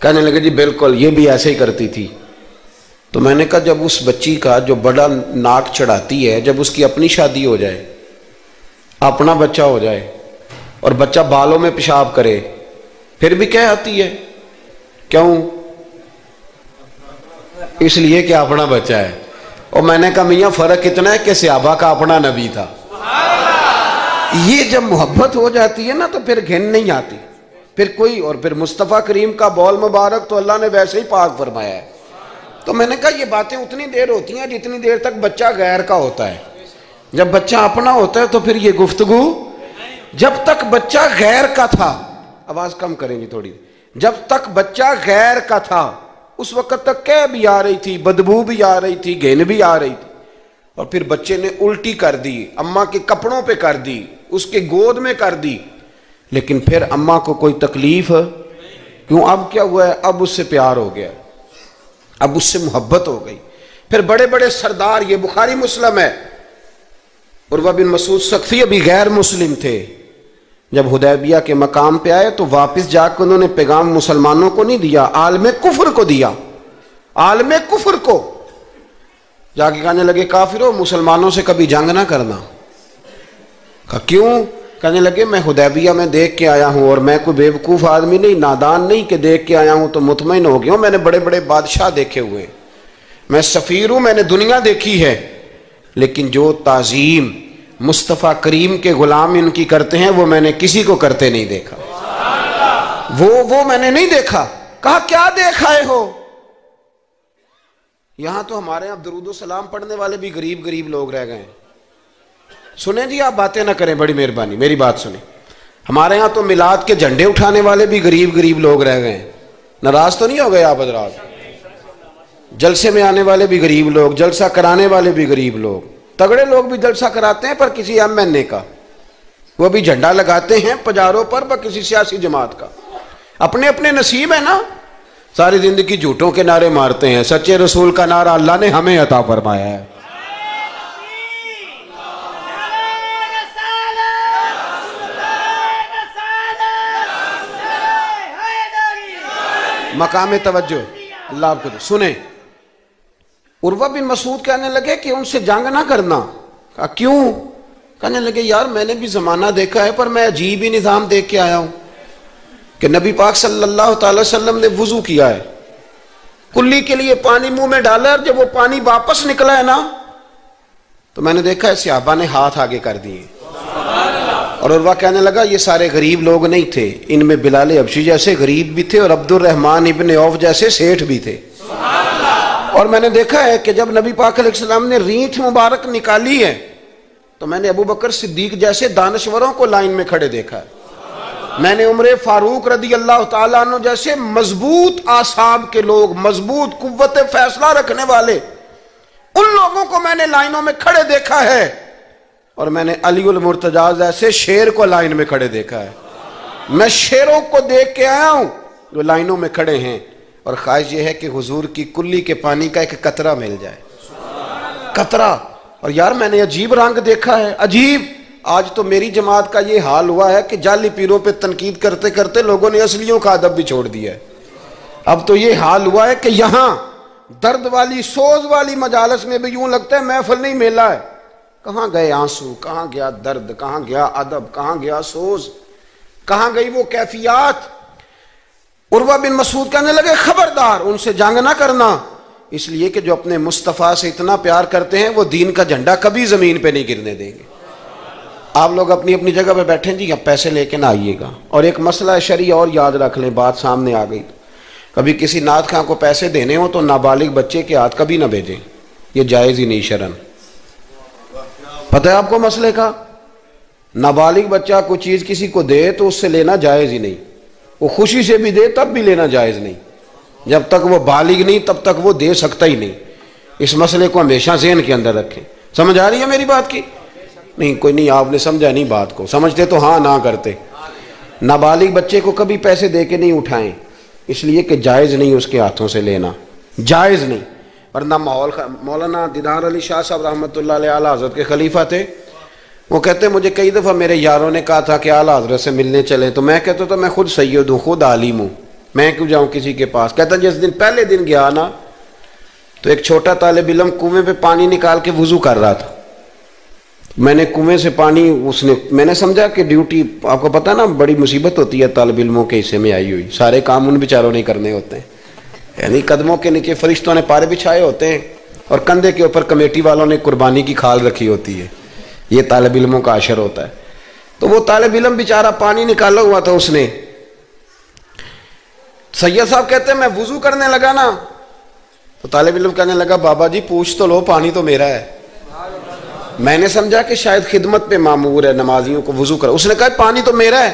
کہنے لگے جی بالکل یہ بھی ایسے ہی کرتی تھی۔ تو میں نے کہا جب اس بچی کا جو بڑا ناک چڑھاتی ہے، جب اس کی اپنی شادی ہو جائے، اپنا بچہ ہو جائے اور بچہ بالوں میں پیشاب کرے، پھر بھی کیا آتی ہے؟ کیوں؟ اس لیے کہ اپنا بچہ ہے۔ اور میں نے کہا میاں فرق اتنا ہے کہ صحابہ کا اپنا نبی تھا۔ یہ جب محبت ہو جاتی ہے نا تو پھر گھن نہیں آتی، پھر کوئی، اور پھر مصطفیٰ کریم کا بول مبارک تو اللہ نے ویسے ہی پاک فرمایا ہے۔ تو میں نے کہا یہ باتیں اتنی دیر ہوتی ہیں جتنی دیر تک بچہ غیر کا ہوتا ہے، جب بچہ اپنا ہوتا ہے تو پھر یہ گفتگو۔ جب تک بچہ غیر کا تھا، آواز کم کریں گی تھوڑی، جب تک بچہ غیر کا تھا اس وقت تک کہہ بھی آ رہی تھی، بدبو بھی آ رہی تھی، گھن بھی آ رہی تھی، اور پھر بچے نے الٹی کر دی، اماں کے کپڑوں پہ کر دی، اس کے گود میں کر دی، لیکن پھر اماں کو کوئی تکلیف کیوں؟ اب کیا ہوا ہے؟ اب اس سے پیار ہو گیا، اب اس سے محبت ہو گئی۔ پھر بڑے بڑے سردار، یہ بخاری مسلم ہے، عروہ بن مسعود ثقفی ابھی غیر مسلم تھے، جب حدیبیہ کے مقام پہ آئے تو واپس جا کے انہوں نے پیغام مسلمانوں کو نہیں دیا، عالم کفر کو دیا، عالم کفر کو جا کے کہنے لگے کافرو مسلمانوں سے کبھی جنگ نہ کرنا۔ کہا کیوں؟ کہنے لگے میں حدیبیہ میں دیکھ کے آیا ہوں، اور میں کوئی بے وقوف آدمی نہیں، نادان نہیں کہ دیکھ کے آیا ہوں تو مطمئن ہو گیا ہوں، میں نے بڑے بڑے بادشاہ دیکھے ہوئے، میں سفیر ہوں، میں نے دنیا دیکھی ہے، لیکن جو تعظیم مصطفیٰ کریم کے غلام ان کی کرتے ہیں وہ میں نے کسی کو کرتے نہیں دیکھا، وہ میں نے نہیں دیکھا۔ کہا کیا دیکھ آئے ہو؟ یہاں تو ہمارے یہاں درود و سلام پڑھنے والے بھی غریب غریب لوگ رہ گئے ہیں۔ سنیں جی، آپ باتیں نہ کریں، بڑی مہربانی میری بات سنیں۔ ہمارے ہاں تو میلاد کے جھنڈے اٹھانے والے بھی غریب غریب لوگ رہ گئے ہیں، ناراض تو نہیں ہو گئے آپ حضرات؟ جلسے میں آنے والے بھی غریب لوگ، جلسہ کرانے والے بھی غریب لوگ، تگڑے لوگ بھی جلسہ کراتے ہیں پر کسی ایم این اے کا، وہ بھی جھنڈا لگاتے ہیں پجاروں پر کسی سیاسی جماعت کا، اپنے اپنے نصیب ہے نا۔ ساری زندگی جھوٹوں کے نعرے مارتے ہیں، سچے رسول کا نعرہ اللہ نے ہمیں عطا فرمایا ہے۔ مقام توجہ، اللہ آپ کو سنیں۔ عروہ بن مسعود کہنے لگے کہ ان سے جنگ نہ کرنا۔ کہا کیوں؟ کہنے لگے یار میں نے بھی زمانہ دیکھا ہے پر میں عجیب ہی نظام دیکھ کے آیا ہوں کہ نبی پاک صلی اللہ تعالی وسلم نے وضو کیا ہے، کلی کے لیے پانی منہ میں ڈالا، اور جب وہ پانی واپس نکلا ہے نا تو میں نے دیکھا ہے صحابہ نے ہاتھ آگے کر دیے۔ اور عروہ کہنے لگا یہ سارے غریب لوگ نہیں تھے، ان میں بلال حبشی جیسے غریب بھی تھے اور عبد الرحمن ابن عوف جیسے سیٹھ بھی تھے۔ اور میں نے دیکھا ہے کہ جب نبی پاک علیہ السلام نے رینٹھ مبارک نکالی ہے تو میں نے ابو بکر صدیق جیسے دانشوروں کو لائن میں کھڑے دیکھا ہے، میں نے عمر فاروق رضی اللہ تعالیٰ عنہ جیسے مضبوط اعصاب کے لوگ، مضبوط قوت فیصلہ رکھنے والے، ان لوگوں کو میں نے لائنوں میں کھڑے دیکھا ہے، اور میں نے علی المرتضیٰ جیسے شیر کو لائن میں کھڑے دیکھا ہے۔ میں شیروں کو دیکھ کے آیا ہوں جو لائنوں میں کھڑے ہیں، اور خواہش یہ ہے کہ حضور کی کلی کے پانی کا ایک قطرہ مل جائے، قطرہ۔ اور یار میں نے عجیب رنگ دیکھا ہے، عجیب۔ آج تو میری جماعت کا یہ حال ہوا ہے کہ جعلی پیروں پہ تنقید کرتے کرتے لوگوں نے اصلیوں کا ادب بھی چھوڑ دیا ہے۔ اب تو یہ حال ہوا ہے کہ یہاں درد والی سوز والی مجالس میں بھی یوں لگتا ہے محفل نہیں میلہ ہے۔ کہاں گئے آنسو، کہاں گیا درد، کہاں گیا ادب، کہاں گیا سوز، کہاں گئی وہ کیفیات؟ عروہ بن مسعود کہنے لگے خبردار ان سے جنگ نہ کرنا، اس لیے کہ جو اپنے مصطفیٰ سے اتنا پیار کرتے ہیں وہ دین کا جھنڈا کبھی زمین پہ نہیں گرنے دیں گے۔ آپ لوگ اپنی اپنی جگہ پہ بیٹھیں جی، آپ پیسے لے کے نہ آئیے گا. اور ایک مسئلہ شرعی اور یاد رکھ لیں، بات سامنے آ گئی، کبھی کسی نعت خواں کو پیسے دینے ہو تو نابالغ بچے کے ہاتھ کبھی نہ بھیجیں، یہ جائز ہی نہیں شرعن. پتہ ہے آپ کو مسئلے کا؟ نابالغ بچہ کوئی چیز کسی کو دے تو اس سے لینا جائز ہی نہیں. وہ خوشی سے بھی دے تب بھی لینا جائز نہیں. جب تک وہ بالغ نہیں تب تک وہ دے سکتا ہی نہیں. اس مسئلے کو ہمیشہ ذہن کے اندر رکھیں. سمجھ آ رہی ہے میری بات کی؟ نہیں کوئی نہیں، آپ نے سمجھا نہیں بات کو. سمجھتے تو ہاں نہ کرتے. نابالغ بچے کو کبھی پیسے دے کے نہیں اٹھائیں، اس لیے کہ جائز نہیں اس کے ہاتھوں سے لینا، جائز نہیں. ورنہ مولانا دیدار علی شاہ صاحب رحمۃ اللہ علیہ اعلیٰ حضرت کے خلیفہ تھے. وہ کہتے مجھے کئی دفعہ میرے یاروں نے کہا تھا کہ اعلیٰ حضرت سے ملنے چلے، تو میں کہتا تھا میں خود سید ہوں، خود عالم ہوں، میں کیوں جاؤں کسی کے پاس. کہتا جس دن پہلے دن گیا نا تو ایک چھوٹا طالب علم کنویں پہ پانی نکال کے وضو کر رہا تھا. میں نے کنویں سے پانی میں نے سمجھا کہ ڈیوٹی، آپ کو پتہ نا بڑی مصیبت ہوتی ہے طالب علموں کے حصے میں آئی ہوئی، سارے کام ان بیچاروں نہیں کرنے ہوتے ہیں. یعنی قدموں کے نیچے فرشتوں نے پارے بچھائے ہوتے ہیں اور کندھے کے اوپر کمیٹی والوں نے قربانی کی کھال رکھی ہوتی ہے. یہ طالب علموں کا عشر ہوتا ہے. تو وہ طالب علم بیچارہ پانی نکالا ہوا تھا، اس نے سید صاحب کہتے ہیں میں وضو کرنے لگا نا تو طالب علم کہنے لگا بابا جی پوچھ تو لو، پانی تو میرا ہے. میں نے سمجھا کہ شاید خدمت پہ معمور ہے، نمازیوں کو وضو کر. اس نے کہا پانی تو میرا ہے.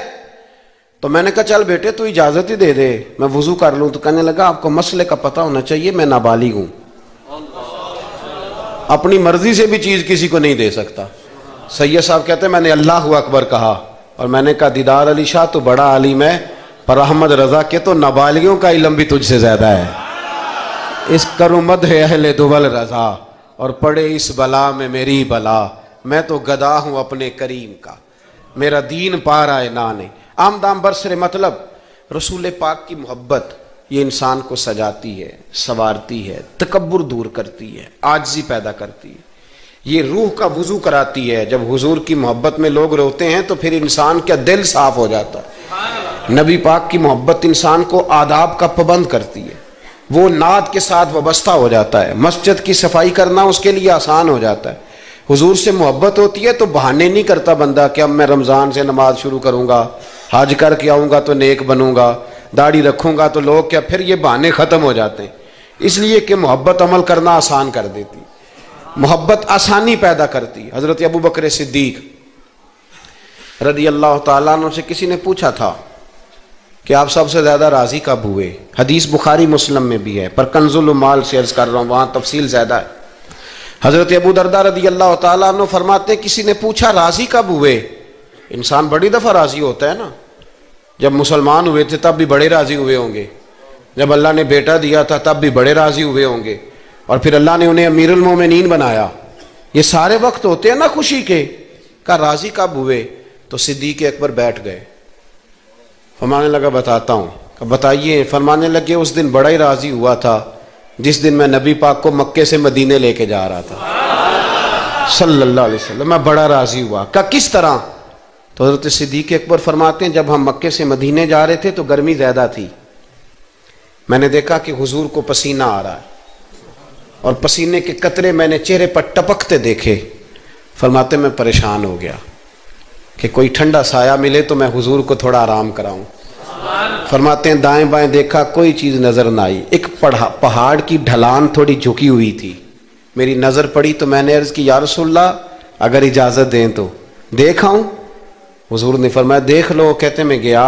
تو میں نے کہا چل بیٹے تو اجازت ہی دے دے میں وضو کر لوں. تو کہنے لگا آپ کو مسئلے کا پتہ ہونا چاہیے، میں نابالغ ہوں، اپنی مرضی سے بھی چیز کسی کو نہیں دے سکتا. سید صاحب کہتے ہیں میں نے اللہ اکبر کہا اور میں نے کہا دیدار علی شاہ تو بڑا عالم ہے، پر احمد رضا کے تو نابالغوں کا علم بھی تجھ سے زیادہ ہے. اس کرمد ہے اہل دول رضا اور پڑے اس بلا میں میری بلا، میں تو گدا ہوں اپنے کریم کا، میرا دین پا رہا ہے نانے. عام دام برسر مطلب رسول پاک کی محبت یہ انسان کو سجاتی ہے، سنوارتی ہے، تکبر دور کرتی ہے، عاجزی پیدا کرتی ہے، یہ روح کا وضو کراتی ہے. جب حضور کی محبت میں لوگ روتے ہیں تو پھر انسان کا دل صاف ہو جاتا ہے. نبی پاک کی محبت انسان کو آداب کا پابند کرتی ہے، وہ نعت کے ساتھ وابستہ ہو جاتا ہے. مسجد کی صفائی کرنا اس کے لیے آسان ہو جاتا ہے. حضور سے محبت ہوتی ہے تو بہانے نہیں کرتا بندہ کہ اب میں رمضان سے نماز شروع کروں گا، حج کر کے آؤں گا تو نیک بنوں گا، داڑھی رکھوں گا تو لوگ کیا، پھر یہ بہانے ختم ہو جاتے ہیں. اس لیے کہ محبت عمل کرنا آسان کر دیتی، محبت آسانی پیدا کرتی. حضرت ابو بکر صدیق رضی اللہ تعالیٰ عنہ سے کسی نے پوچھا تھا کہ آپ سب سے زیادہ راضی کب ہوئے؟ حدیث بخاری مسلم میں بھی ہے، پر کنز المال سے عرض کر رہا ہوں، وہاں تفصیل زیادہ ہے. حضرت ابو درداء رضی اللہ تعالیٰ عنہ فرماتے ہیں کسی نے پوچھا راضی کب ہوئے؟ انسان بڑی دفعہ راضی ہوتا ہے نا، جب مسلمان ہوئے تھے تب بھی بڑے راضی ہوئے ہوں گے، جب اللہ نے بیٹا دیا تھا تب بھی بڑے راضی ہوئے ہوں گے، اور پھر اللہ نے انہیں امیر المومنین بنایا. یہ سارے وقت ہوتے ہیں نا خوشی کے. کہا راضی کب ہوئے؟ تو صدیق اکبر بیٹھ گئے، فرمانے لگا بتاتا ہوں. کہ بتائیے. فرمانے لگے اس دن بڑا ہی راضی ہوا تھا جس دن میں نبی پاک کو مکے سے مدینے لے کے جا رہا تھا صلی اللہ علیہ وسلم، میں بڑا راضی ہوا. کہا کس طرح؟ تو حضرت صدیق اکبر فرماتے ہیں جب ہم مکے سے مدینے جا رہے تھے تو گرمی زیادہ تھی، میں نے دیکھا کہ حضور کو پسینہ آ رہا ہے اور پسینے کے قطرے میں نے چہرے پر ٹپکتے دیکھے. فرماتے میں پریشان ہو گیا کہ کوئی ٹھنڈا سایہ ملے تو میں حضور کو تھوڑا آرام کراؤں. فرماتے ہیں دائیں بائیں دیکھا کوئی چیز نظر نہ آئی. ایک پہاڑ کی ڈھلان تھوڑی جھکی ہوئی تھی، میری نظر پڑی تو میں نے عرض کی یا رسول اللہ اگر اجازت دیں تو دیکھ آؤں؟ حضور نے فرمایا دیکھ لو. کہتے میں گیا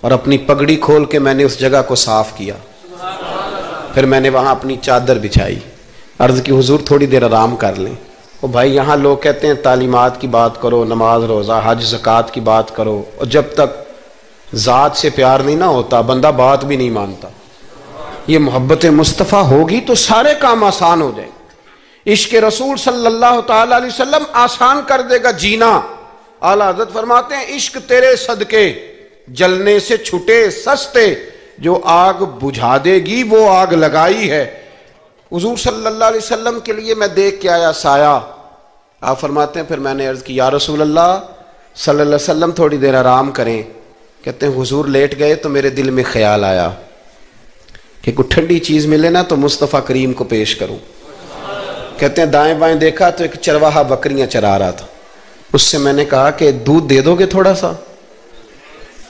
اور اپنی پگڑی کھول کے میں نے اس جگہ کو صاف کیا، پھر میں نے وہاں اپنی چادر بچھائی، عرض کی حضور تھوڑی دیر آرام کر لیں. او بھائی یہاں لوگ کہتے ہیں تعلیمات کی بات کرو، نماز روزہ حج زکوٰۃ کی بات کرو، اور جب تک ذات سے پیار نہیں نہ ہوتا بندہ بات بھی نہیں مانتا. یہ محبت مصطفیٰ ہوگی تو سارے کام آسان ہو جائیں. عشق رسول صلی اللہ تعالی علیہ وسلم آسان کر دے گا جینا. اعلیٰ حضرت فرماتے ہیں عشق تیرے صدقے جلنے سے چھٹے سستے، جو آگ بجھا دے گی وہ آگ لگائی ہے. حضور صلی اللہ علیہ وسلم کے لیے میں دیکھ کے آیا سایہ. آپ فرماتے ہیں پھر میں نے عرض کی یا رسول اللہ صلی اللہ علیہ وسلم تھوڑی دیر آرام کریں. کہتے ہیں حضور لیٹ گئے تو میرے دل میں خیال آیا کہ کوئی ٹھنڈی چیز ملے نا تو مصطفیٰ کریم کو پیش کروں. کہتے ہیں دائیں بائیں دیکھا تو ایک چرواہا بکریاں چرا رہا تھا. اس سے میں نے کہا کہ دودھ دے دو گے تھوڑا سا؟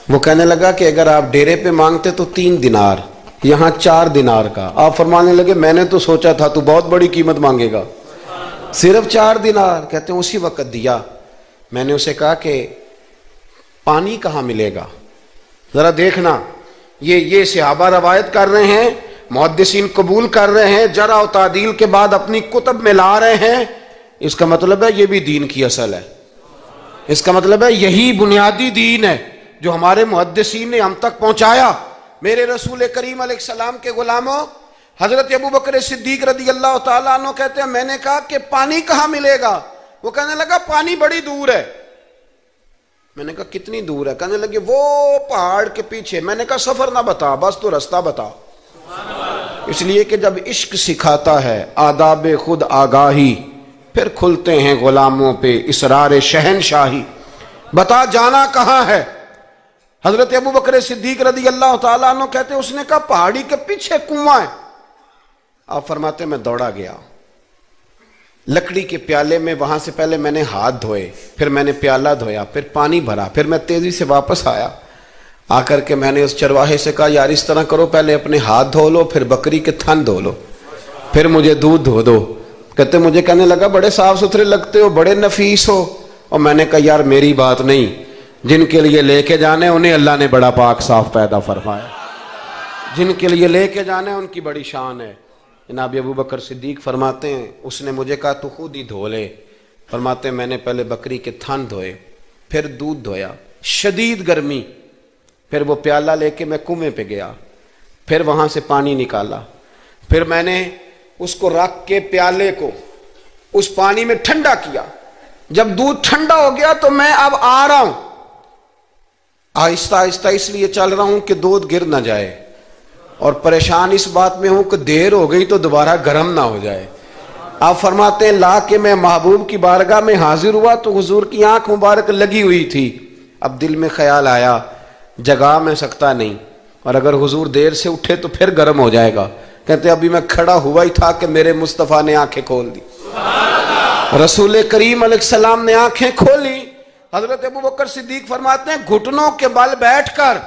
وہ کہنے لگا کہ اگر آپ ڈیرے پہ مانگتے تو 3 دینار، یہاں 4 دینار کا۔ آپ فرمانے لگے میں نے تو سوچا تھا تو بہت بڑی قیمت مانگے گا، صرف 4 دینار۔ کہتے ہیں اسی وقت دیا۔ میں نے اسے کہا کہ پانی کہاں ملے گا؟ ذرا دیکھنا، یہ صحابہ روایت کر رہے ہیں، محدثین قبول کر رہے ہیں، جرح و تعدیل کے بعد اپنی کتب میں لا رہے ہیں، اس کا مطلب ہے یہ بھی دین کی اصل ہے، اس کا مطلب ہے یہی بنیادی دین ہے جو ہمارے محدثین نے ہم تک پہنچایا۔ میرے رسول کریم علیہ السلام کے غلاموں، حضرت ابوبکر صدیق رضی اللہ تعالیٰ عنہ کہتے ہیں میں نے کہا کہ پانی کہاں ملے گا؟ وہ کہنے لگا پانی بڑی دور ہے۔ میں نے کہا کتنی دور ہے؟ کہنے لگے وہ پہاڑ کے پیچھے۔ میں نے کہا سفر نہ بتا، بس تو رستہ بتا۔ اس لیے کہ جب عشق سکھاتا ہے آداب خود آگاہی، پھر کھلتے ہیں غلاموں پہ اسرار شہنشاہی۔ بتا جانا کہاں ہے؟ حضرت ابوبکر صدیق رضی اللہ تعالیٰ عنہ کہتے ہیں اس نے کہا پہاڑی کے پیچھے کنواں ہے۔ آپ فرماتے میں دوڑا گیا لکڑی کے پیالے میں، وہاں سے پہلے میں نے ہاتھ دھوئے، پھر میں نے پیالہ دھویا، پھر پانی بھرا، پھر میں تیزی سے واپس آیا۔ آ کر کے میں نے اس چرواہے سے کہا یار اس طرح کرو، پہلے اپنے ہاتھ دھو لو، پھر بکری کے تھن دھو لو، پھر مجھے دودھ دھو دو۔ کہتے مجھے کہنے لگا بڑے صاف ستھرے لگتے ہو، بڑے نفیس ہو۔ اور میں نے کہا یار میری بات نہیں، جن کے لیے لے کے جانے انہیں اللہ نے بڑا پاک صاف پیدا فرمایا، جن کے لیے لے کے جانے ان کی بڑی شان ہے۔ جناب ابوبکر صدیق فرماتے ہیں اس نے مجھے کہا تو خود ہی دھو لے۔ فرماتے ہیں میں نے پہلے بکری کے تھن دھوئے، پھر دودھ دھویا، شدید گرمی، پھر وہ پیالہ لے کے میں کنویں پہ گیا، پھر وہاں سے پانی نکالا، پھر میں نے اس کو رکھ کے پیالے کو اس پانی میں ٹھنڈا کیا۔ جب دودھ ٹھنڈا ہو گیا تو میں اب آ رہا ہوں، آہستہ آہستہ اس لیے چل رہا ہوں کہ دودھ گر نہ جائے، اور پریشان اس بات میں ہوں کہ دیر ہو گئی تو دوبارہ گرم نہ ہو جائے۔ آپ فرماتے ہیں لا کے میں محبوب کی بارگاہ میں حاضر ہوا تو حضور کی آنکھ مبارک لگی ہوئی تھی۔ اب دل میں خیال آیا جگا میں سکتا نہیں، اور اگر حضور دیر سے اٹھے تو پھر گرم ہو جائے گا۔ کہتے ابھی میں کھڑا ہوا ہی تھا کہ میرے مصطفیٰ نے آنکھیں کھول دی، رسول کریم علیہ السلام نے آنکھیں کھولی۔ حضرت ابوبکر صدیق فرماتے ہیں گھٹنوں کے بل بیٹھ کر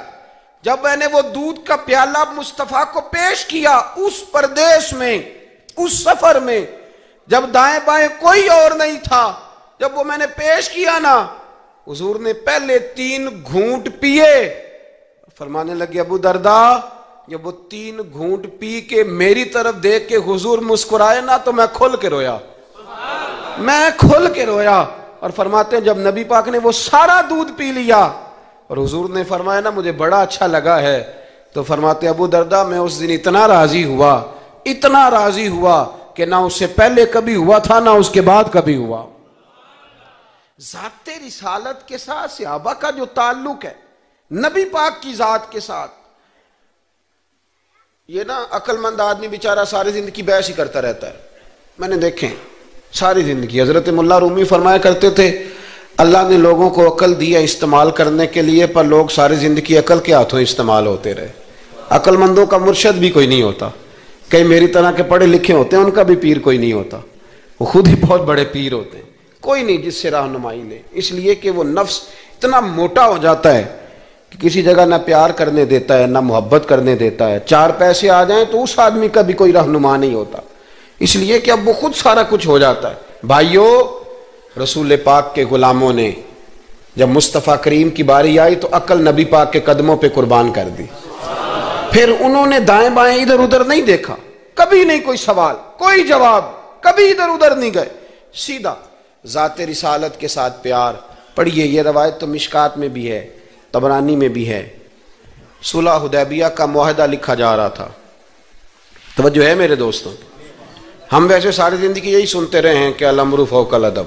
جب میں نے وہ دودھ کا پیالہ مصطفیٰ کو پیش کیا، اس پردیس میں، اس سفر میں، جب دائیں بائیں کوئی اور نہیں تھا، جب وہ میں نے پیش کیا نا، حضور نے پہلے 3 گھونٹ پیے۔ فرمانے لگے ابو درداء جب وہ 3 گھونٹ پی کے میری طرف دیکھ کے حضور مسکرائے نا تو میں کھل کے رویا، میں کھل کے رویا۔ اور فرماتے ہیں جب نبی پاک نے وہ سارا دودھ پی لیا اور حضور نے فرمایا نا مجھے بڑا اچھا لگا ہے، تو فرماتے ابو درداء میں اس دن اتنا راضی ہوا، اتنا راضی ہوا کہ نہ اس سے پہلے کبھی ہوا تھا نہ اس کے بعد کبھی ہوا۔ ذات رسالت کے ساتھ صحابہ کا جو تعلق ہے نبی پاک کی ذات کے ساتھ، یہ نا عقل مند آدمی بیچارہ ساری زندگی بحث ہی کرتا رہتا ہے۔ میں نے دیکھیں ساری زندگی، حضرت ملا رومی فرمایا کرتے تھے اللہ نے لوگوں کو عقل دیا استعمال کرنے کے لیے، پر لوگ ساری زندگی عقل کے ہاتھوں استعمال ہوتے رہے۔ عقل مندوں کا مرشد بھی کوئی نہیں ہوتا، کئی میری طرح کے پڑھے لکھے ہوتے ہیں ان کا بھی پیر کوئی نہیں ہوتا، وہ خود ہی بہت بڑے پیر ہوتے ہیں، کوئی نہیں جس سے رہنمائی لے، اس لیے کہ وہ نفس اتنا موٹا ہو جاتا ہے کہ کسی جگہ نہ پیار کرنے دیتا ہے نہ محبت کرنے دیتا ہے۔ 4 پیسے آ جائیں تو اس آدمی کا بھی کوئی رہنما نہیں ہوتا، اس لیے کہ اب وہ خود سارا کچھ ہو جاتا ہے۔ بھائیو رسول پاک کے غلاموں نے جب مصطفیٰ کریم کی باری آئی تو عقل نبی پاک کے قدموں پہ قربان کر دی، پھر انہوں نے دائیں بائیں ادھر ادھر نہیں دیکھا، کبھی نہیں کوئی سوال کوئی جواب، کبھی ادھر ادھر نہیں گئے، سیدھا ذات رسالت کے ساتھ پیار۔ پڑھیے یہ روایت تو مشکات میں بھی ہے، طبرانی میں بھی ہے۔ صلح حدیبیہ کا معاہدہ لکھا جا رہا تھا، توجہ ہے میرے دوستوں، ہم ویسے ساری زندگی یہی سنتے رہے ہیں کہ الامر فوق الادب،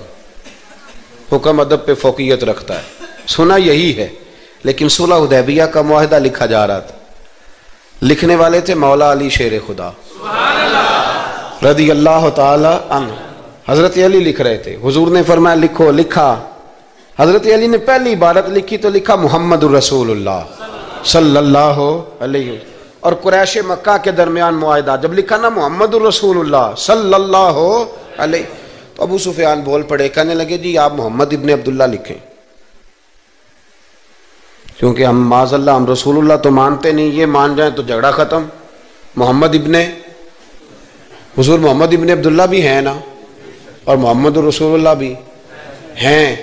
حکم ادب پہ فوقیت رکھتا ہے، سنا یہی ہے، لیکن صلح حدیبیہ کا معاہدہ لکھا جا رہا تھا، لکھنے والے تھے مولا علی شیر خدا رضی اللہ تعالی عنہ، حضرت علی لکھ رہے تھے، حضور نے فرمایا لکھو، لکھا، حضرت علی نے پہلی عبارت لکھی تو لکھا محمد الرسول اللہ صلی اللہ علیہ وسلم، اور قریش مکہ کے درمیان معاہدہ، جب لکھا نا محمد الرسول اللہ صلی اللہ علیہ، تو ابو سفیان بول پڑے, کہنے لگے جی آپ محمد ابن عبداللہ لکھیں, کیونکہ ہم معاذ اللہ ہم رسول اللہ تو مانتے نہیں, یہ مان جائیں تو جھگڑا ختم. محمد ابن حضور محمد ابن عبداللہ بھی ہیں نا, اور محمد رسول اللہ بھی ہیں.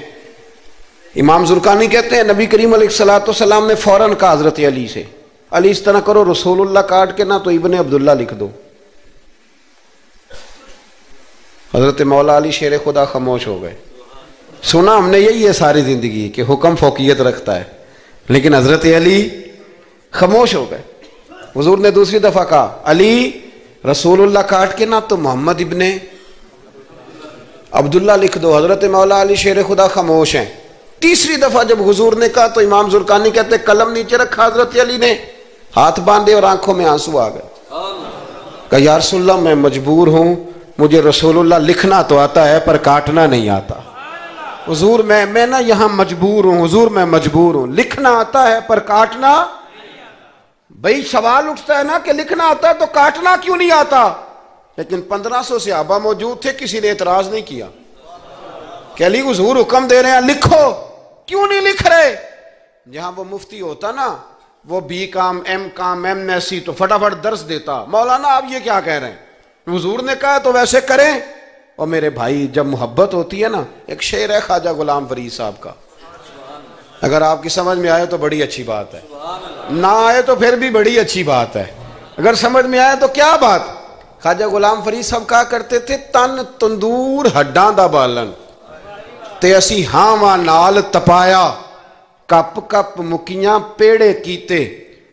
امام زرقانی کہتے ہیں نبی کریم علیہ الصلوۃ والسلام نے فوراً کہا حضرت علی سے, علی اس طرح کرو رسول اللہ کاٹ کے نہ تو ابن عبداللہ لکھ دو. حضرت مولا علی شیر خدا خاموش ہو گئے. سنا ہم نے یہی ہے ساری زندگی کہ حکم فوقیت رکھتا ہے, لیکن حضرت علی خاموش ہو گئے. حضور نے دوسری دفعہ کہا علی رسول اللہ کاٹ کے نہ تو محمد ابن عبداللہ لکھ دو. حضرت مولا علی شیر خدا خاموش ہیں. تیسری دفعہ جب حضور نے کہا تو امام زرقانی کہتے قلم نیچے رکھا حضرت علی نے, ہاتھ باندھے اور آنکھوں میں آنسو آ گئے. کہا یا رسول اللہ میں مجبور ہوں, مجھے رسول اللہ لکھنا تو آتا ہے پر کاٹنا نہیں آتا. حضور میں نا یہاں مجبور ہوں, حضور میں مجبور ہوں, لکھنا آتا ہے پر کاٹنا. بھئی سوال اٹھتا ہے نا کہ لکھنا آتا ہے تو کاٹنا کیوں نہیں آتا؟ لیکن 1500 صحابہ موجود تھے, کسی نے اعتراض نہیں کیا کہ علی حضور حکم دے رہے ہیں لکھو, کیوں نہیں لکھ رہے؟ جہاں وہ مفتی ہوتا نا, وہ B com M S C تو فٹافٹ درس دیتا, مولانا آپ یہ کیا کہہ رہے ہیں, حضور نے کہا تو ویسے کریں. اور میرے بھائی جب محبت ہوتی ہے نا, ایک شعر ہے خواجہ غلام فرید صاحب کا, اگر آپ کی سمجھ میں آئے تو بڑی اچھی بات ہے, نہ آئے تو پھر بھی بڑی اچھی بات ہے, اگر سمجھ میں آئے تو کیا بات. خواجہ غلام فرید صاحب کہا کرتے تھے تن تندور ہڈاں دا بالن تے اسی ہاواں نال تپایا, کپ کپ مکیاں پیڑے کیتے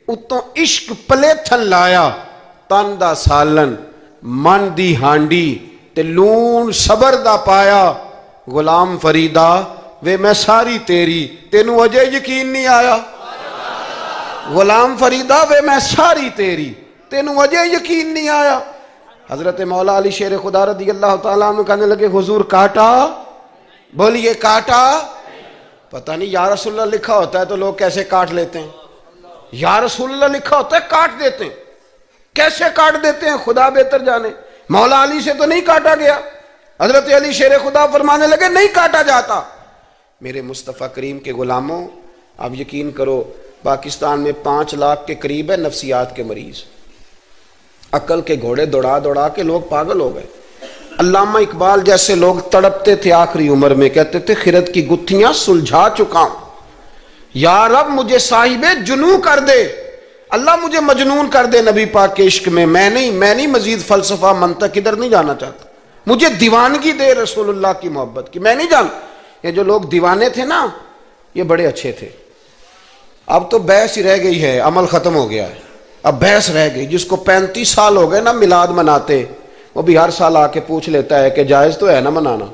اتوں عشق پلیتھن لایا, تن دا سالن من دی ہانڈی تے لون صبر دا پایا. غلام فریدا وے میں ساری تیری, تینوں اجے یقین نہیں آیا. غلام فریدا وے میں ساری تیری, تینوں اجے یقین نہیں آیا. حضرت مولا علی شیر خدا رضی اللہ تعالیٰ عنہ کہنے لگے حضور کاٹا, بولیے کاٹا. پتہ نہیں یا رسول اللہ لکھا ہوتا ہے تو لوگ کیسے کاٹ لیتے ہیں, یا رسول اللہ لکھا ہوتا ہے کاٹ دیتے ہیں, کیسے کاٹ دیتے ہیں خدا بہتر جانے. مولا علی سے تو نہیں کاٹا گیا. حضرت علی شیر خدا فرمانے لگے نہیں کاٹا جاتا. میرے مصطفیٰ کریم کے غلاموں, آپ یقین کرو پاکستان میں 5 لاکھ کے قریب ہے نفسیات کے مریض, عقل کے گھوڑے دوڑا دوڑا کے لوگ پاگل ہو گئے. علامہ اقبال جیسے لوگ تڑپتے تھے آخری عمر میں, کہتے تھے خرد کی گتھیاں سلجھا چکا ہوں, یا رب مجھے صاحب جنوں کر دے, اللہ مجھے مجنون کر دے نبی پاک کے عشق میں. میں نہیں مزید فلسفہ منطق ادھر نہیں جانا چاہتا, مجھے دیوانگی دے رسول اللہ کی محبت کی. میں نہیں جان, یہ جو لوگ دیوانے تھے نا یہ بڑے اچھے تھے. اب تو بحث ہی رہ گئی ہے, عمل ختم ہو گیا ہے, اب بحث رہ گئی. جس کو 35 سال ہو گئے نا میلاد مناتے, وہ بھی ہر سال آ کے پوچھ لیتا ہے کہ جائز تو ہے نا منانا.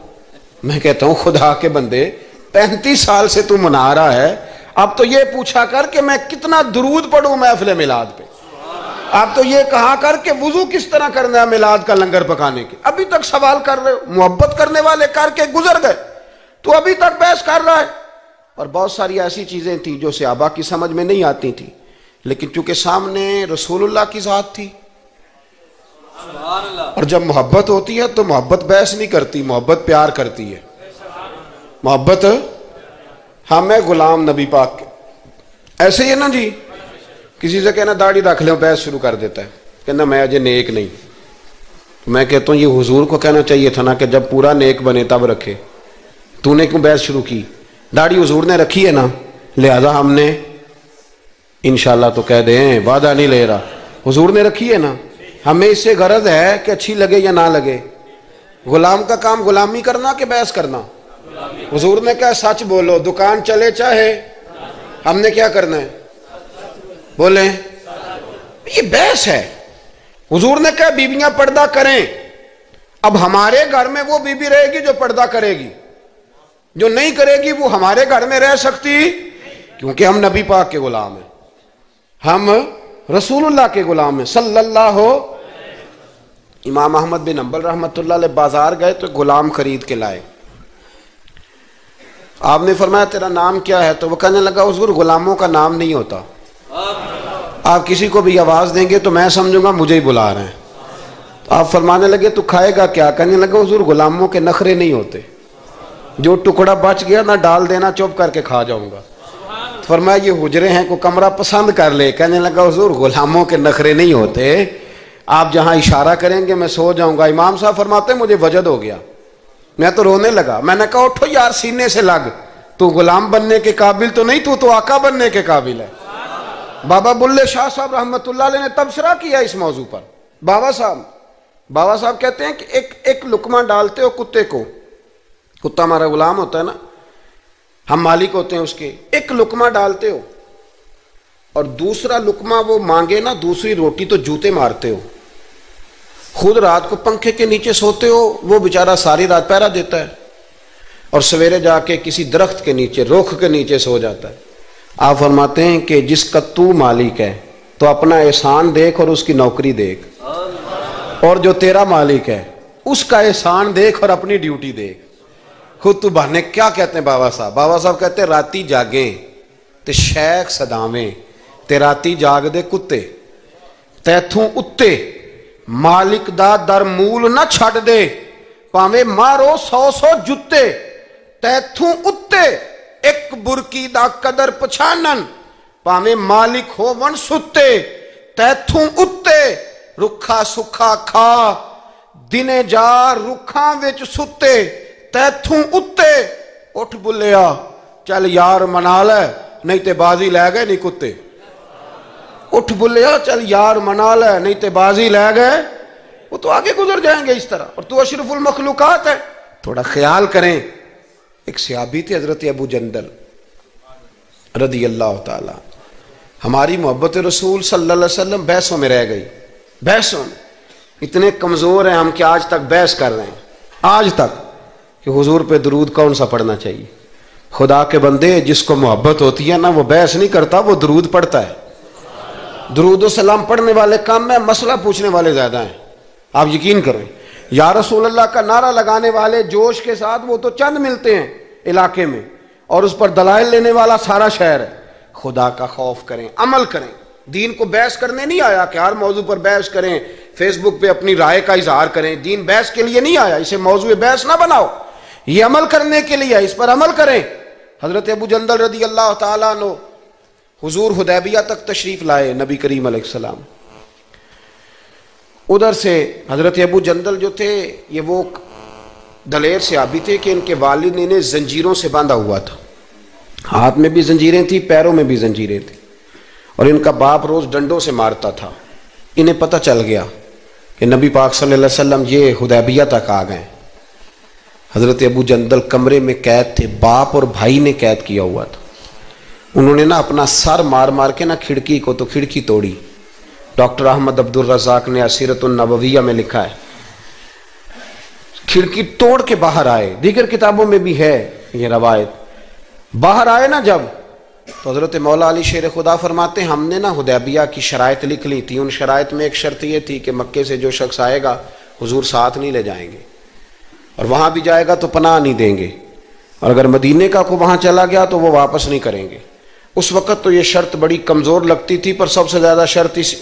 میں کہتا ہوں خدا کے بندے 35 سال سے تو منا رہا ہے, اب تو یہ پوچھا کر کہ میں کتنا درود پڑھوں محفل میلاد پہ. آپ تو یہ کہا کر کہ وضو کس طرح کرنا ہے میلاد کا لنگر پکانے کے. ابھی تک سوال کر رہے ہو, محبت کرنے والے کر کے گزر گئے, تو ابھی تک بحث کر رہا ہے. اور بہت ساری ایسی چیزیں تھیں جو صحابہ کی سمجھ میں نہیں آتی تھی, لیکن چونکہ سامنے رسول اللہ کی ذات تھی, اور جب محبت ہوتی ہے تو محبت بحث نہیں کرتی, محبت پیار کرتی ہے. محبت ہم ہے غلام نبی پاک کے. ایسے ہی ہے نا جی, کسی سے کہنا داڑھی رکھ لیں بحث شروع کر دیتا ہے, کہنا میں اجے نیک نہیں. میں کہتا ہوں یہ حضور کو کہنا چاہیے تھا نا کہ جب پورا نیک بنے تب رکھے, تو نے کیوں بحث شروع کی؟ داڑھی حضور نے رکھی ہے نا, لہذا ہم نے انشاءاللہ تو کہہ دیں, وعدہ نہیں لے رہا, حضور نے رکھی ہے نا. ہمیں اس سے غرض ہے کہ اچھی لگے یا نہ لگے. غلام کا کام غلامی کرنا کہ بحث کرنا؟ حضور نے کہا سچ بولو, دکان چلے چاہے, ہم نے کیا کرنا ہے بولیں, یہ بحث ہے. حضور نے کہا بیویاں پردہ کریں, اب ہمارے گھر میں وہ بیوی رہے گی جو پردہ کرے گی, جو نہیں کرے گی وہ ہمارے گھر میں رہ سکتی, کیونکہ ہم نبی پاک کے غلام ہیں, ہم رسول اللہ کے غلام ہیں صلی اللہ ہو. امام احمد بن حنبل رحمۃ اللہ علیہ بازار گئے تو غلام خرید کے لائے. آپ نے فرمایا تیرا نام کیا ہے؟ تو وہ کہنے لگا حضور غلاموں کا نام نہیں ہوتا, آپ کسی کو بھی آواز دیں گے تو میں سمجھوں گا مجھے ہی بلا رہے ہیں. آپ فرمانے لگے تو کھائے گا کیا؟ کہنے لگا حضور غلاموں کے نخرے نہیں ہوتے، جو ٹکڑا بچ گیا نہ ڈال دینا، چپ کر کے کھا جاؤں گا۔ فرمایا یہ حجرے ہیں، کو کمرہ پسند کر لے۔ کہنے لگا حضور غلاموں کے نخرے نہیں ہوتے، آپ جہاں اشارہ کریں گے میں سو جاؤں گا۔ امام صاحب فرماتے ہیں مجھے وجد ہو گیا، میں تو رونے لگا۔ میں نے کہا اٹھو یار سینے سے لگ، تو غلام بننے کے قابل تو نہیں، تو آقا بننے کے قابل ہے۔ بابا بلے شاہ صاحب رحمت اللہ علیہ نے تبصرہ کیا اس موضوع پر۔ بابا صاحب کہتے ہیں کہ ایک لقمہ ڈالتے ہو کتے کو، کتا ہمارا غلام ہوتا ہے نا، ہم مالک ہوتے ہیں اس کے، ایک لقمہ ڈالتے ہو اور دوسرا لقمہ وہ مانگے نا، دوسری روٹی، تو جوتے مارتے ہو۔ خود رات کو پنکھے کے نیچے سوتے ہو، وہ بیچارہ ساری رات پہرا دیتا ہے اور سویرے جا کے کسی درخت کے نیچے، رخ کے نیچے سو جاتا ہے۔ آپ فرماتے ہیں کہ جس کا تو مالک ہے تو اپنا احسان دیکھ اور اس کی نوکری دیکھ، اور جو تیرا مالک ہے اس کا احسان دیکھ اور اپنی ڈیوٹی دیکھ۔ خود تو بہانے کیا کہتے ہیں بابا صاحب کہتے ہیں راتی جاگیں تے شیخ صداویں، تے راتی جاگ دے کتے، تیتھوں اتے مالک دا در مول نہ چھڑ دے، پاویں مارو 100 جتے، تیتھوں اتے ایک برکی دا قدر پچھانن، پاویں مالک ہو ون ستے، تیتھوں اتے رکھا سکھا کھا، دنے جا رکھاں وچ ستے، تیتھوں اتے اٹھ بلیا چل یار منا لے نہیں تے بازی لے گئے نہیں کتے، اٹھ بلیا چل یار منا لے نہیں تے بازی لے گئے۔ وہ تو آگے گزر جائیں گے اس طرح، اور تو اشرف المخلوقات ہے۔ تھوڑا خیال کریں، ایک صحابی تھے حضرت ابو جندل رضی اللہ تعالی، ہماری محبت رسول صلی اللہ علیہ وسلم بحثوں میں رہ گئی، بحثوں میں اتنے کمزور ہیں ہم کہ آج تک بحث کر رہے ہیں، آج تک، کہ حضور پہ درود کون سا پڑھنا چاہیے۔ خدا کے بندے جس کو محبت ہوتی ہے نا وہ بحث نہیں کرتا، وہ درود پڑھتا ہے۔ درود و سلام پڑھنے والے کم میں، مسئلہ پوچھنے والے زیادہ ہیں، آپ یقین کریں۔ یا رسول اللہ کا نعرہ لگانے والے جوش کے ساتھ وہ تو چند ملتے ہیں علاقے میں، اور اس پر دلائل لینے والا سارا شہر ہے۔ خدا کا خوف کریں، عمل کریں۔ دین کو بحث کرنے نہیں آیا کہ ہر موضوع پر بحث کریں، فیس بک پہ اپنی رائے کا اظہار کریں۔ دین بحث کے لیے نہیں آیا، اسے موضوع بحث نہ بناؤ، یہ عمل کرنے کے لیے، اس پر عمل کریں۔ حضرت ابو جندل رضی اللہ تعالیٰ عنہ حضور حدیبیہ تک تشریف لائے، نبی کریم علیہ السلام۔ ادھر سے حضرت ابو جندل جو تھے یہ وہ دلیر صحابی تھے کہ ان کے والد نے انہیں زنجیروں سے باندھا ہوا تھا، ہاتھ میں بھی زنجیریں تھیں، پیروں میں بھی زنجیریں تھیں، اور ان کا باپ روز ڈنڈوں سے مارتا تھا۔ انہیں پتہ چل گیا کہ نبی پاک صلی اللہ علیہ وسلم یہ حدیبیہ تک آ گئے۔ حضرت ابو جندل کمرے میں قید تھے، باپ اور بھائی نے قید کیا ہوا تھا۔ انہوں نے نا اپنا سر مار مار کے نا کھڑکی کو تو کھڑکی توڑی۔ ڈاکٹر احمد عبد الرزاق نے سیرت النبویہ میں لکھا ہے کھڑکی توڑ کے باہر آئے، دیگر کتابوں میں بھی ہے یہ روایت۔ باہر آئے نا جب تو حضرت مولا علی شیر خدا فرماتے ہیں ہم نے نا حدیبیہ کی شرائط لکھ لی تھی، ان شرائط میں ایک شرط یہ تھی کہ مکے سے جو شخص آئے گا حضور ساتھ نہیں لے جائیں گے، اور وہاں بھی جائے گا تو پناہ نہیں دیں گے، اور اگر مدینے کا کو وہاں چلا گیا تو وہ واپس نہیں کریں گے۔ اس وقت تو یہ شرط بڑی کمزور لگتی تھی، پر سب سے زیادہ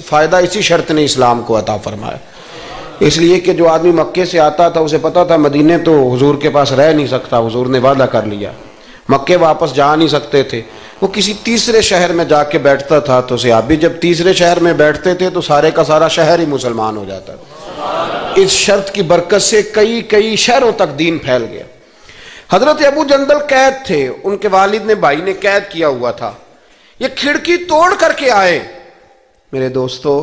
فائدہ اسی شرط نے اسلام کو عطا فرمایا، اس لیے کہ جو آدمی مکے سے آتا تھا اسے پتا تھا مدینے تو حضور کے پاس رہ نہیں سکتا، حضور نے وعدہ کر لیا، مکے واپس جا نہیں سکتے تھے، وہ کسی تیسرے شہر میں جا کے بیٹھتا تھا، تو صحابی جب تیسرے شہر میں بیٹھتے تھے تو سارے کا سارا شہر ہی مسلمان ہو جاتا تھا۔ اس شرط کی برکت سے کئی شہروں تک دین پھیل گیا۔ حضرت ابو جندل قید تھے، ان کے والد نے بھائی نے قید کیا ہوا تھا، یہ کھڑکی توڑ کر کے آئے۔ میرے دوستو